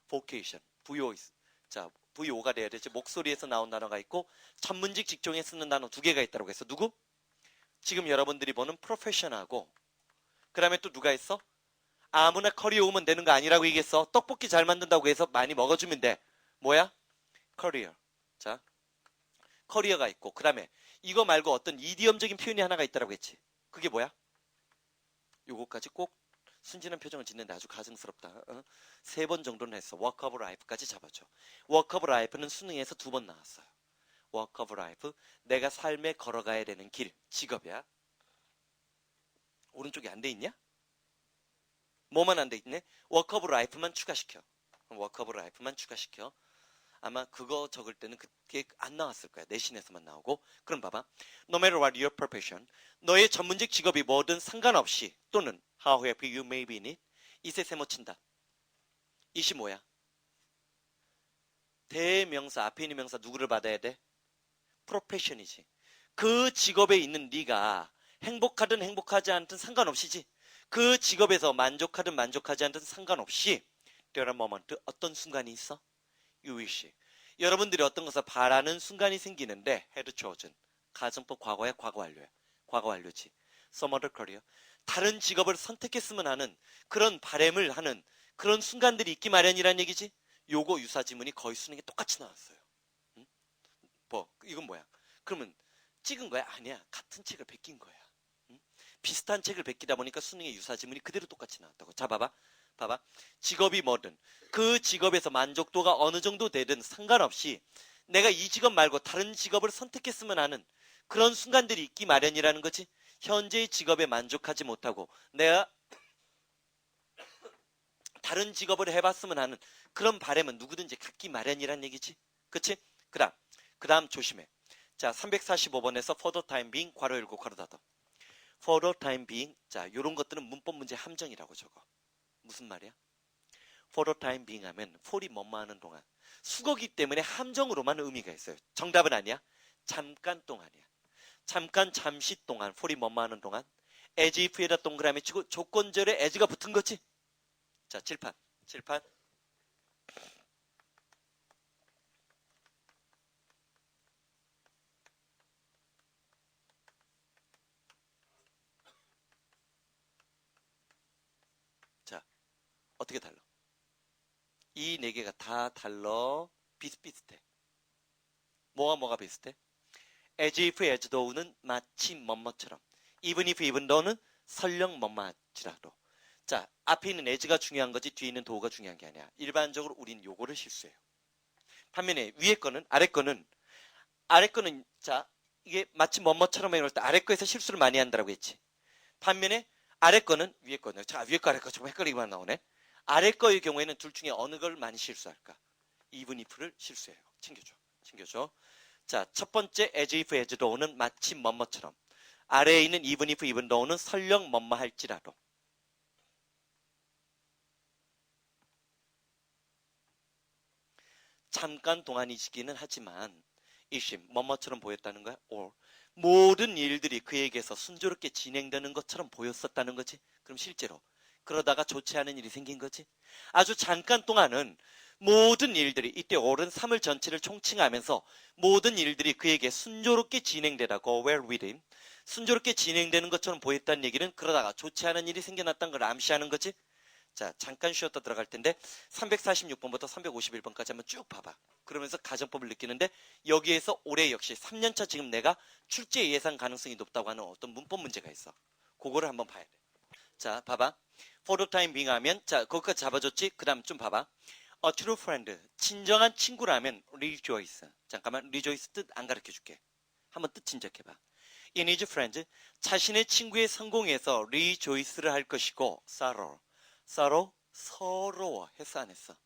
vocation, VO. 자, VO가 돼야 되지. 목소리에서 나온 단어가 있고 전문직 직종에 쓰는 단어 두 개가 있다고 했어. 누구? 지금 여러분들이 보는 프로페셔널하고, 그 다음에 또 누가 있어? 아무나 커리어 오면 되는 거 아니라고 얘기했어. 떡볶이 잘 만든다고 해서 많이 먹어주면 돼. 뭐야? 커리어. 자, 커리어가 있고, 그 다음에 이거 말고 어떤 이디엄적인 표현이 하나가 있다고 했지. 그게 뭐야? 요거까지 꼭 순진한 표정을 짓는데 아주 가증스럽다. 3번 정도는 했어. work of life까지 잡아줘. work of life는 수능에서 2번 나왔어요. work of life, 내가 삶에 걸어가야 되는 길, 직업이야. 오른쪽에 안 돼 있냐? 뭐만 안 돼 있네? work of life만 추가시켜. work of life만 추가시켜. 아마 그거 적을 때는 그게 안 나왔을 거야. 내신에서만 나오고. 그럼 봐봐. No matter what your profession. 너의 전문직 직업이 뭐든 상관없이, 또는 how happy you may be in it. 이세 세모 친다. 이시 뭐야? 대명사, 앞에 있는 명사 누구를 받아야 돼? profession이지. 그 직업에 있는 네가 행복하든 행복하지 않든 상관없이지. 그 직업에서 만족하든 만족하지 않든 상관없이 there are moments, 어떤 순간이 있어? You wish. 여러분들이 어떤 것을 바라는 순간이 생기는데 had chosen. 가정법 과거야, 과거 완료야. 과거 완료지. Some other career. 다른 직업을 선택했으면 하는 그런 바램을 하는 그런 순간들이 있기 마련이란 얘기지. 요거 유사 지문이 거의 수능에 똑같이 나왔어요. 응? 뭐 이건 뭐야? 그러면 찍은 거야? 아니야. 같은 책을 베낀 거야. 응? 비슷한 책을 베끼다 보니까 수능에 유사 지문이 그대로 똑같이 나왔다고. 자, 봐봐. 직업이 뭐든 그 직업에서 만족도가 어느 정도 되든 상관없이 내가 이 직업 말고 다른 직업을 선택했으면 하는 그런 순간들이 있기 마련이라는 거지. 현재의 직업에 만족하지 못하고 내가 다른 직업을 해봤으면 하는 그런 바람은 누구든지 갖기 마련이란 얘기지. 그치? 그 다음 조심해. 자, 345번에서 for the time being 괄호 열고 괄호 닫아. for the time being. 자, 요런 것들은 문법 문제 함정이라고 적어. 무슨 말이야? for the time being 하면 for이 뭐뭐 하는 동안. 수거기 때문에 함정으로만 의미가 있어요. 정답은 아니야. 잠깐 동안이야. 잠깐 잠시 동안 for이 뭐뭐 하는 동안. as if에다 동그라미 치고 조건절에 as가 붙은 거지. 자, 칠판. 자, 어떻게 달라? 이 네 개가 다 달라. 비슷비슷해. 뭐가 비슷해? as if, as though는 마치 뭐뭐처럼. even if, even though는 설령 뭐뭐할지라도. 자, 앞에 있는 as가 중요한 거지 뒤에 있는 though가 중요한 게 아니야. 일반적으로 우린 요거를 실수해요. 반면에 위에 거는 아래 거는 자, 이게 마치 뭐뭐처럼 해놓을 때 아래 거에서 실수를 많이 한다고 했지. 반면에 아래 거는 위에 거는 자, 위에 거 아래 거 좀 헷갈리기만 나오네. 아래 거의 경우에는 둘 중에 어느 걸 많이 실수할까? even if를 실수해요. 챙겨줘. 자, 첫 번째 as if, as though는 마치 뭐뭐처럼. 아래에 있는 even if, even though는 설령 뭐뭐 할지라도. 잠깐 동안이시기는 하지만 일심 뭐뭐처럼 보였다는 거야. or 모든 일들이 그에게서 순조롭게 진행되는 것처럼 보였었다는 거지. 그럼 실제로 그러다가 좋지 않은 일이 생긴 거지. 아주 잠깐 동안은 모든 일들이 이때 or은 3을 전체를 총칭하면서 모든 일들이 그에게 순조롭게 진행되다 go well with him. 순조롭게 진행되는 것처럼 보였다는 얘기는 그러다가 좋지 않은 일이 생겨났다는 걸 암시하는 거지. 자, 잠깐 쉬었다 들어갈 텐데 346번부터 351번까지 한번 쭉 봐봐. 그러면서 가정법을 느끼는데 여기에서 올해 역시 3년차 지금 내가 출제 예상 가능성이 높다고 하는 어떤 문법 문제가 있어. 그거를 한번 봐야 돼. 자, 봐봐. for the time being 하면 자, 거기까지 잡아줬지? 그 다음 좀 봐봐. A true friend, 진정한 친구라면 rejoice. 잠깐만, rejoice 뜻 안 가르쳐줄게. 한번 뜻 짐작해봐. In his friends, 자신의 친구의 성공에서 rejoice를 할 것이고 서러워. 했어 안 했어?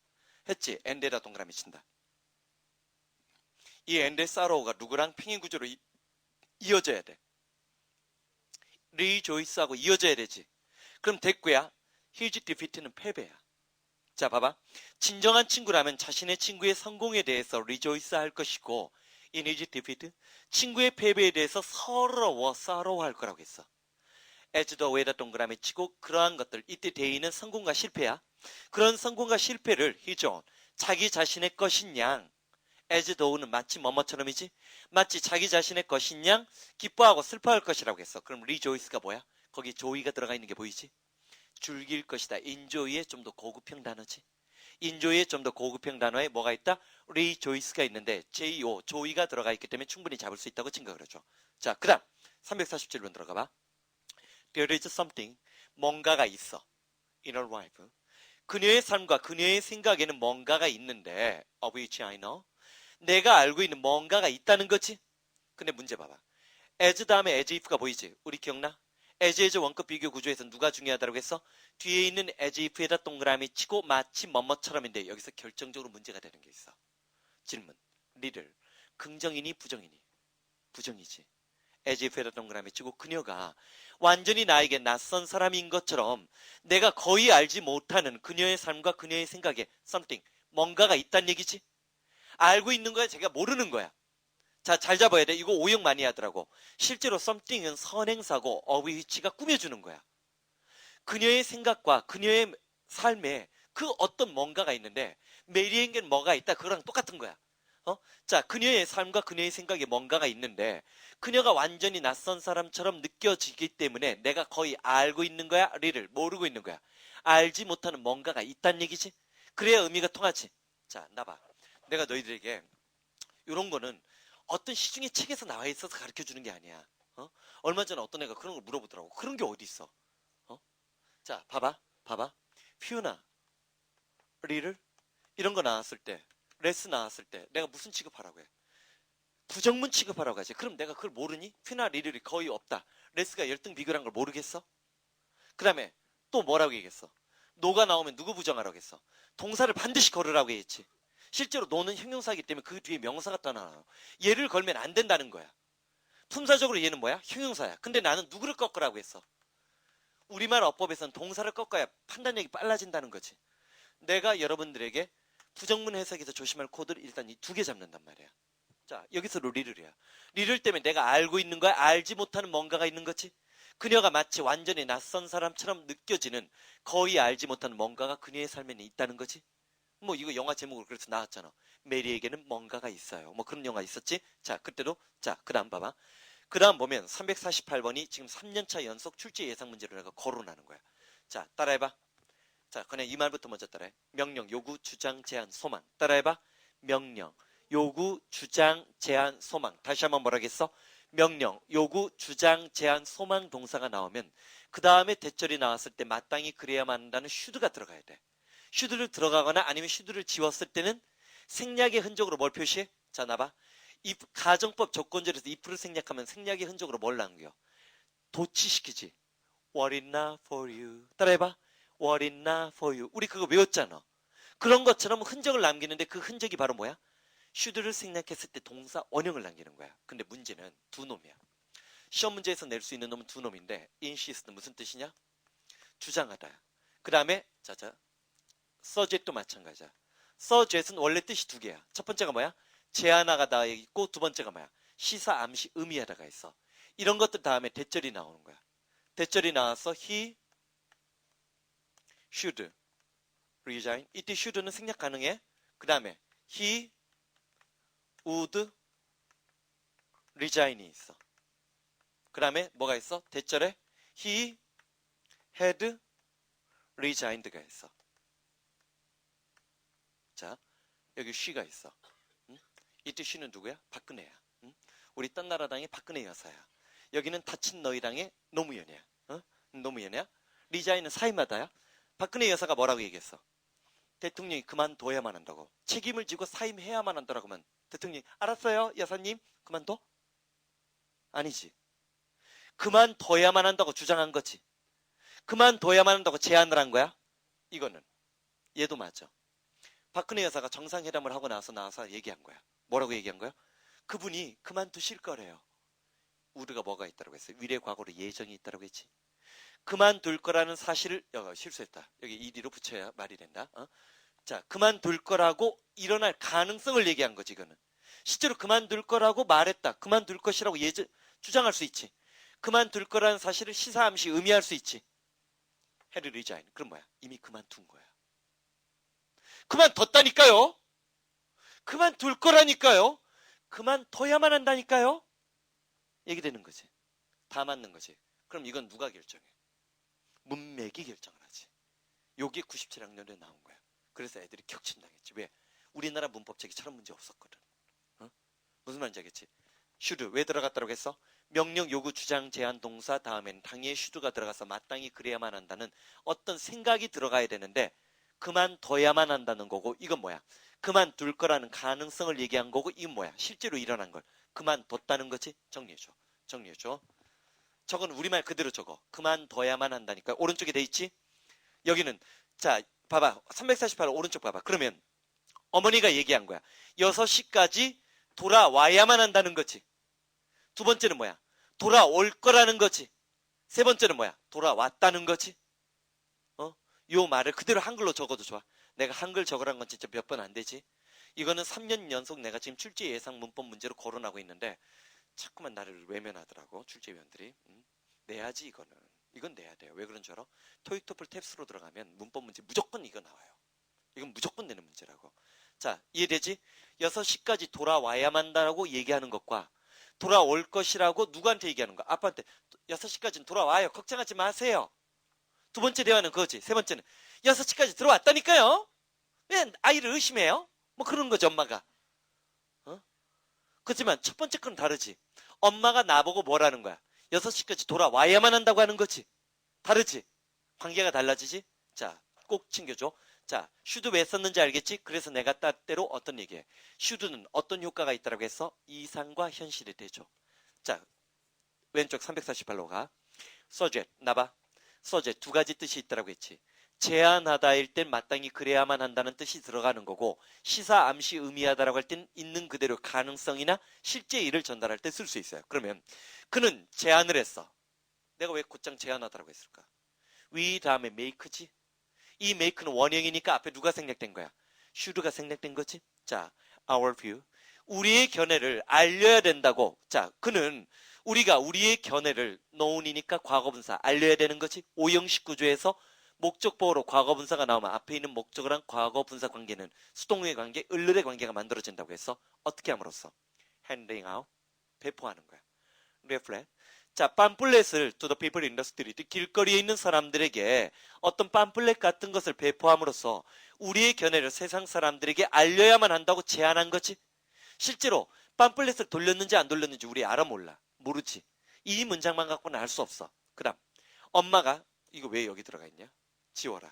했지. and에다 동그라미 친다. 이 and sorrow가 누구랑 평행 구조로 이어져야 돼. rejoice하고 이어져야 되지. 그럼 됐고야. his defeat는 패배야. 자, 봐봐. 진정한 친구라면 자신의 친구의 성공에 대해서 rejoice 할 것이고 in his defeat, 친구의 패배에 대해서 싸러워할 거라고 했어. as though에다 동그라미 치고 그러한 것들, 이때 대의는 성공과 실패야. 그런 성공과 실패를 his own, 자기 자신의 것인 양, as though는 마치 뭐뭐처럼이지? 마치 자기 자신의 것인 양 기뻐하고 슬퍼할 것이라고 했어. 그럼 rejoice가 뭐야? 거기 joy가 들어가 있는 게 보이지? 즐길 것이다. enjoy의 좀 더 고급형 단어지. enjoy의 좀 더 고급형 단어에 뭐가 있다? rejoice가 있는데 joy가 들어가 있기 때문에 충분히 잡을 수 있다고 증거를 해줘. 자, 그 다음 347번 들어가 봐. There is something, 뭔가가 있어. in her life. 그녀의 삶과 그녀의 생각에는 뭔가가 있는데 of which I know. 내가 알고 있는 뭔가가 있다는 거지. 근데 문제 봐봐. as 다음에 as if가 보이지? 우리 기억나? as 원급 비교 구조에서 누가 중요하다고 했어? 뒤에 있는 as if에다 동그라미 치고 마치 뭐뭐처럼인데 여기서 결정적으로 문제가 되는 게 있어. 질문. 리를 긍정이니 부정이니? 부정이지. as if에다 동그라미 치고 그녀가 완전히 나에게 낯선 사람인 것처럼 내가 거의 알지 못하는 그녀의 삶과 그녀의 생각에 something, 뭔가가 있다는 얘기지. 알고 있는 거야? 제가 모르는 거야? 자, 잘 잡아야 돼. 이거 오역 많이 하더라고. 실제로 something은 선행사고 of which가 꾸며주는 거야. 그녀의 생각과 그녀의 삶에 그 어떤 뭔가가 있는데 메리에겐 뭐가 있다. 그거랑 똑같은 거야. 자, 그녀의 삶과 그녀의 생각에 뭔가가 있는데 그녀가 완전히 낯선 사람처럼 느껴지기 때문에 내가 거의 알고 있는 거야? 리를 모르고 있는 거야. 알지 못하는 뭔가가 있다는 얘기지. 그래야 의미가 통하지. 자, 나봐. 내가 너희들에게 이런 거는 어떤 시중의 책에서 나와 있어서 가르쳐 주는 게 아니야. 얼마 전에 어떤 애가 그런 걸 물어보더라고. 그런 게 어디 있어? 자, 봐봐. 피우나, 리를 이런 거 나왔을 때, 레스 나왔을 때 내가 무슨 취급하라고 해? 부정문 취급하라고 하지. 그럼 내가 그걸 모르니? 퀴나 리를이 거의 없다. 레스가 열등 비교란 걸 모르겠어? 그 다음에 또 뭐라고 얘기했어? 노가 나오면 누구 부정하라고 했어? 동사를 반드시 걸으라고 했지. 실제로 노는 형용사이기 때문에 그 뒤에 명사가 떠나요. 얘를 걸면 안 된다는 거야. 품사적으로 얘는 뭐야? 형용사야. 근데 나는 누구를 꺾으라고 했어? 우리말 어법에서는 동사를 꺾어야 판단력이 빨라진다는 거지. 내가 여러분들에게 부정문 해석에서 조심할 코드를 일단 이 두 개 잡는단 말이야. 자, 여기서 리를이야. 리를 때문에 내가 알고 있는 거야? 알지 못하는 뭔가가 있는 거지? 그녀가 마치 완전히 낯선 사람처럼 느껴지는 거의 알지 못하는 뭔가가 그녀의 삶에는 있다는 거지? 뭐 이거 영화 제목으로 그래서 나왔잖아. 메리에게는 뭔가가 있어요. 뭐 그런 영화 있었지? 자, 그때도 자, 그 다음 봐봐. 그 다음 보면 348번이 지금 3년차 연속 출제 예상 문제를 내가 거론하는 거야. 자, 따라해봐. 자, 그냥 이 말부터 먼저 따라해. 명령, 요구, 주장, 제한, 소망. 따라해봐. 명령, 요구, 주장, 제한, 소망. 다시 한번 뭐라겠어? 명령, 요구, 주장, 제한, 소망 동사가 나오면 그 다음에 대절이 나왔을 때 마땅히 그래야만 한다는 should가 들어가야 돼. should를 들어가거나 아니면 should를 지웠을 때는 생략의 흔적으로 뭘 표시해? 자, 나봐. if, 가정법 조건절에서 if를 생략하면 생략의 흔적으로 뭘 남겨? 도치시키지. What is not for you. 따라해봐. What is not for you. 우리 그거 외웠잖아. 그런 것처럼 흔적을 남기는데 그 흔적이 바로 뭐야? should를 생략했을 때 동사 원형을 남기는 거야. 근데 문제는 두 놈이야. 시험 문제에서 낼 수 있는 놈은 두 놈인데 insist는 무슨 뜻이냐? 주장하다. 그 다음에 자자 subject도 마찬가지야. subject은 원래 뜻이 두 개야. 첫 번째가 뭐야? 제안하다 있고 두 번째가 뭐야? 시사, 암시, 의미하다가 있어. 이런 것들 다음에 대절이 나오는 거야. 대절이 나와서 he should resign. 이때 should는 생략 가능해. 그 다음에 he would resign이 있어. 그 다음에 뭐가 있어? 대절에 he had resigned가 있어. 자, 여기 she가 있어. 응? 이때 she는 누구야? 박근혜야. 응? 우리 딴 나라당의 박근혜 여사야. 여기는 다친 너희당의 노무현이야. 어? 노무현이야. resign은 사임하다야. 박근혜 여사가 뭐라고 얘기했어? 대통령이 그만둬야만 한다고. 책임을 지고 사임해야만 한다라고만. 대통령이 알았어요 여사님 그만둬? 아니지. 그만둬야만 한다고 주장한 거지. 그만둬야만 한다고 제안을 한 거야. 이거는 얘도 맞아. 박근혜 여사가 정상회담을 하고 나서 얘기한 거야. 뭐라고 얘기한 거야? 그분이 그만두실 거래요. 우리가 뭐가 있다고 했어요? 미래 과거로 예정이 있다고 했지. 그만둘 거라는 사실을 실수했다. 여기 이리로 붙여야 말이 된다. 자, 그만둘 거라고 일어날 가능성을 얘기한 거지. 이거는 실제로 그만둘 거라고 말했다. 그만둘 것이라고 주장할 수 있지. 그만둘 거라는 사실을 시사함시 의미할 수 있지. had resigned. 그럼 뭐야? 이미 그만둔 거야. 그만뒀다니까요. 그만둘 거라니까요. 그만둬야만 한다니까요. 얘기되는 거지. 다 맞는 거지. 그럼 이건 누가 결정해? 문맥이 결정을 하지. 요게 97학년에 나온 거야. 그래서 애들이 격침당했지. 왜? 우리나라 문법책이 저런 문제 없었거든. 무슨 말인지 알겠지? should 왜 들어갔다고 했어? 명령, 요구, 주장, 제한, 동사 다음엔 당연히 should가 들어가서 마땅히 그래야만 한다는 어떤 생각이 들어가야 되는데 그만둬야만 한다는 거고 이건 뭐야? 그만둘 거라는 가능성을 얘기한 거고 이건 뭐야? 실제로 일어난 걸 그만뒀다는 거지? 정리해줘. 정리해줘. 저건 우리말 그대로 적어. 그만둬야만 한다니까. 오른쪽에 돼 있지? 여기는 자 봐봐. 348 오른쪽 봐봐. 그러면 어머니가 얘기한 거야. 6시까지 돌아와야만 한다는 거지. 두 번째는 뭐야? 돌아올 거라는 거지. 세 번째는 뭐야? 돌아왔다는 거지. 요 말을 그대로 한글로 적어도 좋아. 내가 한글 적으란 건 진짜 몇 번 안 되지. 이거는 3년 연속 내가 지금 출제 예상 문법 문제로 거론하고 있는데 자꾸만 나를 외면하더라고. 출제위원들이. 내야지 이거는. 이건 내야 돼요. 왜 그런 줄 알아? 토익 토플 탭스로 들어가면 문법 문제 무조건 이거 나와요. 이건 무조건 내는 문제라고. 자, 이해되지? 6시까지 돌아와야만 한다고 얘기하는 것과 돌아올 것이라고 누구한테 얘기하는 거야? 아빠한테 6시까지는 돌아와요. 걱정하지 마세요. 두 번째 대화는 그거지. 세 번째는 6시까지 들어왔다니까요. 왜 아이를 의심해요? 뭐 그런 거지 엄마가. 그렇지만 첫 번째 건 다르지. 엄마가 나보고 뭐라는 거야? 6시까지 돌아와야만 한다고 하는 거지. 다르지? 관계가 달라지지? 자, 꼭 챙겨줘. 자, should 왜 썼는지 알겠지? 그래서 내가 따때로 어떤 얘기해? should는 어떤 효과가 있다라고 했어? 이상과 현실에 대죠. 자, 왼쪽 348로 가. subject, 나봐. subject 두 가지 뜻이 있다라고 했지. 제한하다일 땐 마땅히 그래야만 한다는 뜻이 들어가는 거고, 시사 암시 의미하다라고 할 땐 있는 그대로 가능성이나 실제 일을 전달할 때 쓸 수 있어요. 그러면 그는 제안을 했어. 내가 왜 곧장 제안하다라고 했을까? 위 다음에 make지. 이 make는 원형이니까 앞에 누가 생략된 거야? should가 생략된 거지. 자, our view. 우리의 견해를 알려야 된다고. 자, 그는 우리가 우리의 견해를 known이니까 과거분사 알려야 되는 거지. 오형식 구조에서 목적보호로 과거분사가 나오면 앞에 있는 목적어랑 과거분사 관계는 수동의 관계, 을르의 관계가 만들어진다고 해서 어떻게 함으로써? handing out, 배포하는 거야. reflect. 자, 팜플렛을 to the people in the street, 길거리에 있는 사람들에게 어떤 팜플렛 같은 것을 배포함으로써 우리의 견해를 세상 사람들에게 알려야만 한다고 제안한 거지. 실제로 팜플렛을 돌렸는지 안 돌렸는지 우리 알아 몰라. 모르지. 이 문장만 갖고는 알 수 없어. 그 다음 엄마가 이거 왜 여기 들어가 있냐? 지워라.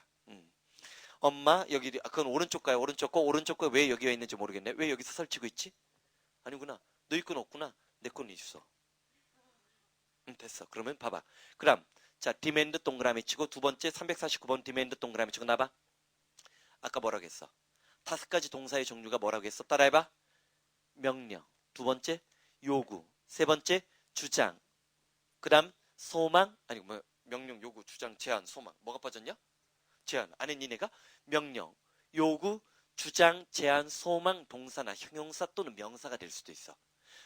엄마 여기 그건 오른쪽 가요. 오른쪽 거 왜 여기 와 있는지 모르겠네. 왜 여기서 설치고 있지? 아니구나. 너희 건 없구나. 내 건 있어. 됐어. 그러면 봐봐. 그 다음 자 디맨드 동그라미 치고 두 번째 349번 디맨드 동그라미 치고 나봐. 아까 뭐라고 했어? 다섯 가지 동사의 종류가 뭐라고 했어? 따라해봐. 명령. 두 번째 요구. 세 번째 주장. 그 다음 소망. 아니 뭐 명령, 요구, 주장, 제안, 소망. 뭐가 빠졌냐? 제안. 안에 니네가 명령, 요구, 주장, 제안, 소망, 동사나 형용사 또는 명사가 될 수도 있어.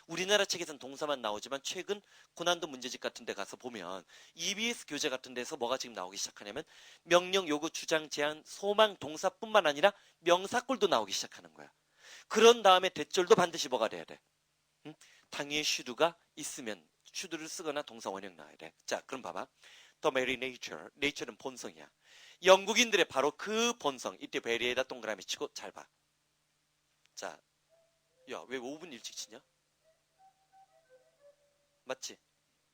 우리나라 책에서는 동사만 나오지만 최근 고난도 문제집 같은 데 가서 보면 EBS 교재 같은 데서 뭐가 지금 나오기 시작하냐면 명령, 요구, 주장, 제안, 소망, 동사뿐만 아니라 명사꼴도 나오기 시작하는 거야. 그런 다음에 대절도 반드시 뭐가 돼야 돼? 당위의 should가 있으면 should를 쓰거나 동사 원형 나와야 돼. 자, 그럼 봐봐. The very nature. nature는 본성이야. 영국인들의 바로 그 본성. 이때 very에다 동그라미 치고 잘 봐. 자, 야, 왜 5분 일찍 치냐? 맞지?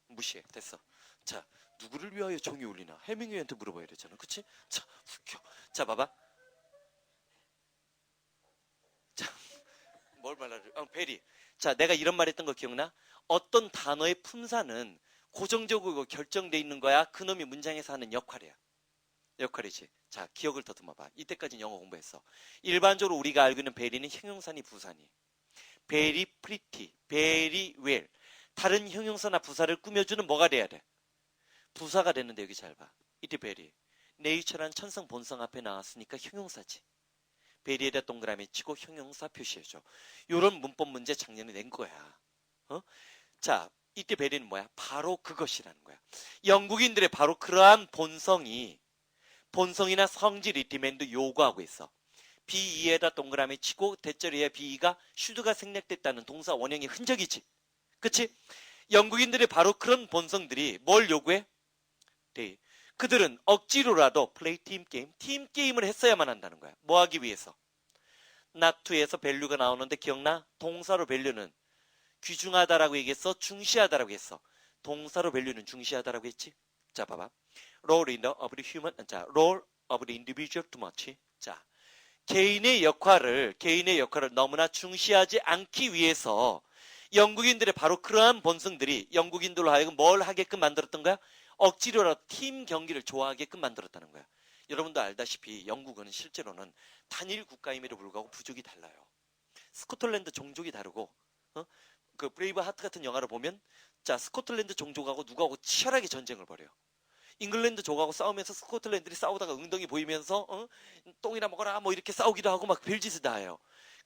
무시해. 됐어. 자, 누구를 위하여 종이 울리나? 해밍웨이한테 물어봐야 되잖아. 그치? 자, 웃겨. 자, 봐봐. 자, 뭘 말하려? 베리. 자, 내가 이런 말 했던 거 기억나? 어떤 단어의 품사는 고정적으로 결정돼 있는 거야. 그놈이 문장에서 하는 역할이야. 역할이지. 자, 기억을 더듬어봐. 이때까지 영어 공부했어. 일반적으로 우리가 알고 있는 베리는 형용사니 부사니. very pretty, very well. 다른 형용사나 부사를 꾸며주는 뭐가 돼야 돼? 부사가 되는데 여기 잘 봐. 이때 very. nature란 천성 본성 앞에 나왔으니까 형용사지. 베리에다 동그라미 치고 형용사 표시해줘. 요런 문법 문제 작년에 낸 거야. 자, 이때 베리는 뭐야? 바로 그것이라는 거야. 영국인들의 바로 그러한 본성이나 성질이 디맨드 요구하고 있어. be2에다 동그라미 치고 대절이에 be가 should가 생략됐다는 동사 원형의 흔적이지. 그치? 영국인들의 바로 그런 본성들이 뭘 요구해? 네. 그들은 억지로라도 플레이 팀 게임을 했어야만 한다는 거야. 뭐 하기 위해서? not to에서 value가 나오는데 기억나? 동사로 value는 귀중하다라고 얘기했어? 중시하다라고 했어? 동사로 value는 중시하다라고 했지? 자, 봐봐. role in the of the human, 자, role of the individual too much. 자, 개인의 역할을 너무나 중시하지 않기 위해서 영국인들의 바로 그러한 본성들이 영국인들로 하여금 뭘 하게끔 만들었던 거야? 억지로라도 팀 경기를 좋아하게끔 만들었다는 거야. 여러분도 알다시피 영국은 실제로는 단일 국가임에도 불구하고 부족이 달라요. 스코틀랜드 종족이 다르고 그 브레이브 하트 같은 영화를 보면 자 스코틀랜드 종족하고 누구하고 치열하게 전쟁을 벌여요. 잉글랜드 족하고 싸우면서 스코틀랜드들이 싸우다가 엉덩이 보이면서 똥이나 먹어라 뭐 이렇게 싸우기도 하고 막 별짓을 다 해요.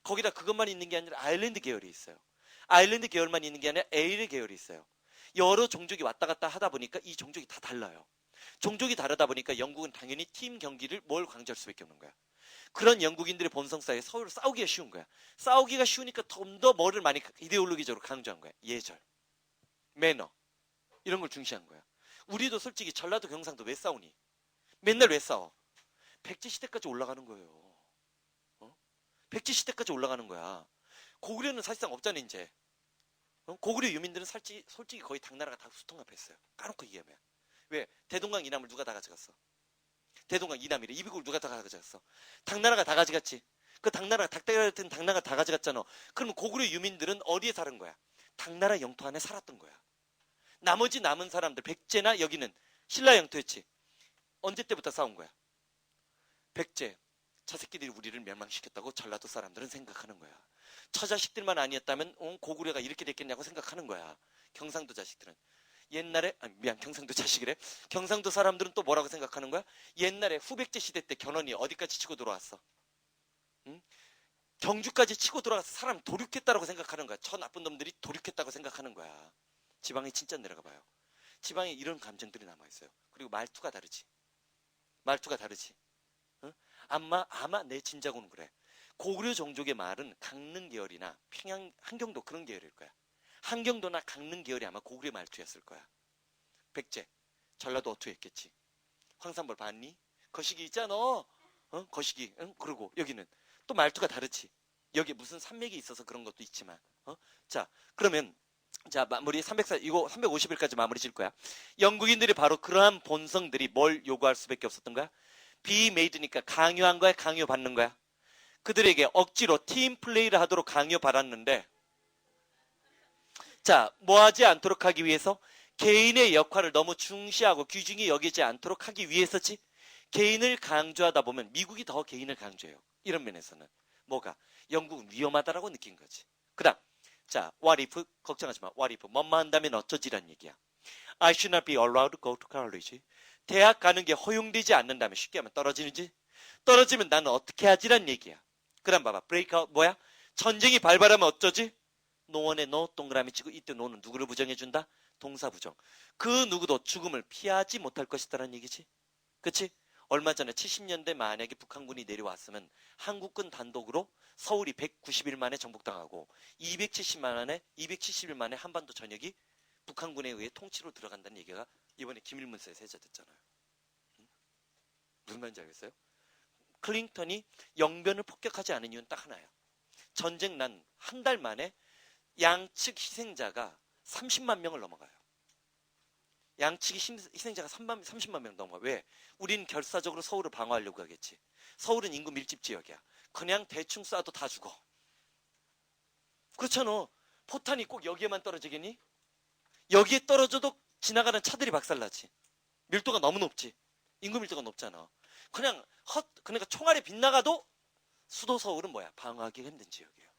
거기다 그것만 있는 게 아니라 아일랜드 계열이 있어요. 아일랜드 계열만 있는 게 아니라 에일 계열이 있어요. 여러 종족이 왔다 갔다 하다 보니까 이 종족이 다 달라요. 종족이 다르다 보니까 영국은 당연히 팀 경기를 뭘 강조할 수밖에 없는 거야. 그런 영국인들의 본성 사이에 서로 싸우기가 쉬운 거야. 싸우기가 쉬우니까 좀 더 뭐를 많이 이데올로기적으로 강조한 거야. 예절, 매너 이런 걸 중시한 거야. 우리도 솔직히 전라도 경상도 왜 싸우니? 맨날 왜 싸워? 백제시대까지 올라가는 거예요. 백제시대까지 올라가는 거야. 고구려는 사실상 없잖아 이제. 고구려 유민들은 솔직히 거의 당나라가 다 수통합했어요. 까놓고 얘기하면. 왜? 대동강 이남을 누가 다 가져갔어? 대동강 이남이래. 이비국을 누가 다 가져갔어? 당나라가 다 가져갔지. 그 당나라가 닭다리 같은 당나라가 다 가져갔잖아. 그러면 고구려 유민들은 어디에 사는 거야? 당나라 영토 안에 살았던 거야. 나머지 남은 사람들 백제나 여기는 신라 영토였지. 언제 때부터 싸운 거야? 백제. 저 새끼들이 우리를 멸망시켰다고 전라도 사람들은 생각하는 거야. 저 자식들만 아니었다면 고구려가 이렇게 됐겠냐고 생각하는 거야. 경상도 자식들은. 옛날에 경상도 자식이래. 경상도 사람들은 또 뭐라고 생각하는 거야? 옛날에 후백제 시대 때 견훤이 어디까지 치고 들어왔어? 응? 경주까지 치고 들어가서 사람 도륙했다라고 생각하는 거야. 저 나쁜 놈들이 도륙했다고 생각하는 거야. 지방에 진짜 내려가 봐요. 지방에 이런 감정들이 남아있어요. 그리고 말투가 다르지. 말투가 다르지. 응? 아마 내 짐작으로는 그래. 고구려 종족의 말은 강릉 계열이나 평양, 한경도 그런 계열일 거야. 한경도나 강릉 계열이 아마 고구려 말투였을 거야. 백제, 전라도 어투였겠지. 황산벌 봤니? 거시기 있잖아. 거시기. 응? 그리고 여기는 또 말투가 다르지. 여기 무슨 산맥이 있어서 그런 것도 있지만. 자, 그러면 자, 마무리 350일까지 마무리 질 거야. 영국인들이 바로 그러한 본성들이 뭘 요구할 수밖에 없었던 거야? be made니까 강요한 거야, 강요받는 거야. 그들에게 억지로 팀 플레이를 하도록 강요받았는데, 자, 뭐 하지 않도록 하기 위해서 개인의 역할을 너무 중시하고 귀중히 여기지 않도록 하기 위해서지. 개인을 강조하다 보면 미국이 더 개인을 강조해요. 이런 면에서는 뭐가? 영국은 위험하다라고 느낀 거지. 그다음, 자, what if 걱정하지 마. what if 뭐만 한다면 어쩌지란 얘기야. I should not be allowed to go to college. 대학 가는 게 허용되지 않는다면 쉽게 하면 떨어지는지. 떨어지면 나는 어떻게 하지란 얘기야. 그다음 봐봐. breakout 뭐야? 전쟁이 발발하면 어쩌지? 노원에 너 동그라미 치고 이때 노는 누구를 부정해준다? 동사 부정. 그 누구도 죽음을 피하지 못할 것이다라는 얘기지. 그치? 얼마 전에 70년대 만약에 북한군이 내려왔으면 한국군 단독으로 서울이 190일 만에 정복당하고 270일 만에 한반도 전역이 북한군에 의해 통치로 들어간다는 얘기가 이번에 기밀문서에서 해제됐잖아요. 무슨 말인지 알겠어요? 클린턴이 영변을 폭격하지 않은 이유는 딱 하나야. 전쟁 난 한 달 만에 양측 희생자가 30만 명을 넘어가요. 양측이 희생자가 30만 명 넘어가. 왜? 우린 결사적으로 서울을 방어하려고 하겠지. 서울은 인구 밀집 지역이야. 그냥 대충 쏴도 다 죽어. 그렇잖아. 포탄이 꼭 여기에만 떨어지겠니? 여기에 떨어져도 지나가는 차들이 박살나지. 밀도가 너무 높지. 인구 밀도가 높잖아. 그러니까 총알이 빗나가도 수도 서울은 뭐야? 방어하기 힘든 지역이에요.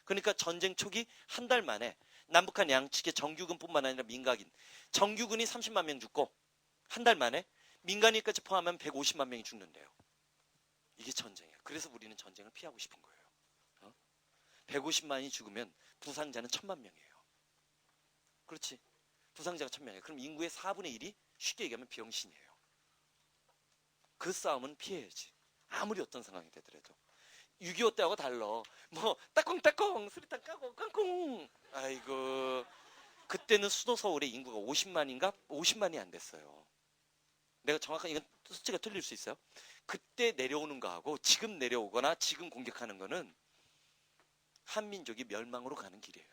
그러니까 전쟁 초기 한 달 만에 남북한 양측의 정규군뿐만 아니라 민간인, 정규군이 30만 명 죽고 한 달 만에 민간인까지 포함하면 150만 명이 죽는데요. 이게 전쟁이야. 그래서 우리는 전쟁을 피하고 싶은 거예요. 150만이 죽으면 부상자는 1000만 명이에요. 그렇지. 부상자가 1000명이에요. 그럼 인구의 4분의 1이 쉽게 얘기하면 병신이에요. 그 싸움은 피해야지. 아무리 어떤 상황이 되더라도. 6.25 때하고 달라. 뭐 따꿍따꿍 수리탄 까고 깡꿍. 아이고. 그때는 수도 서울의 인구가 50만인가? 50만이 안 됐어요. 내가 정확한 이건 숫자가 틀릴 수 있어요. 그때 내려오는 거하고 지금 내려오거나 지금 공격하는 거는 한민족이 멸망으로 가는 길이에요.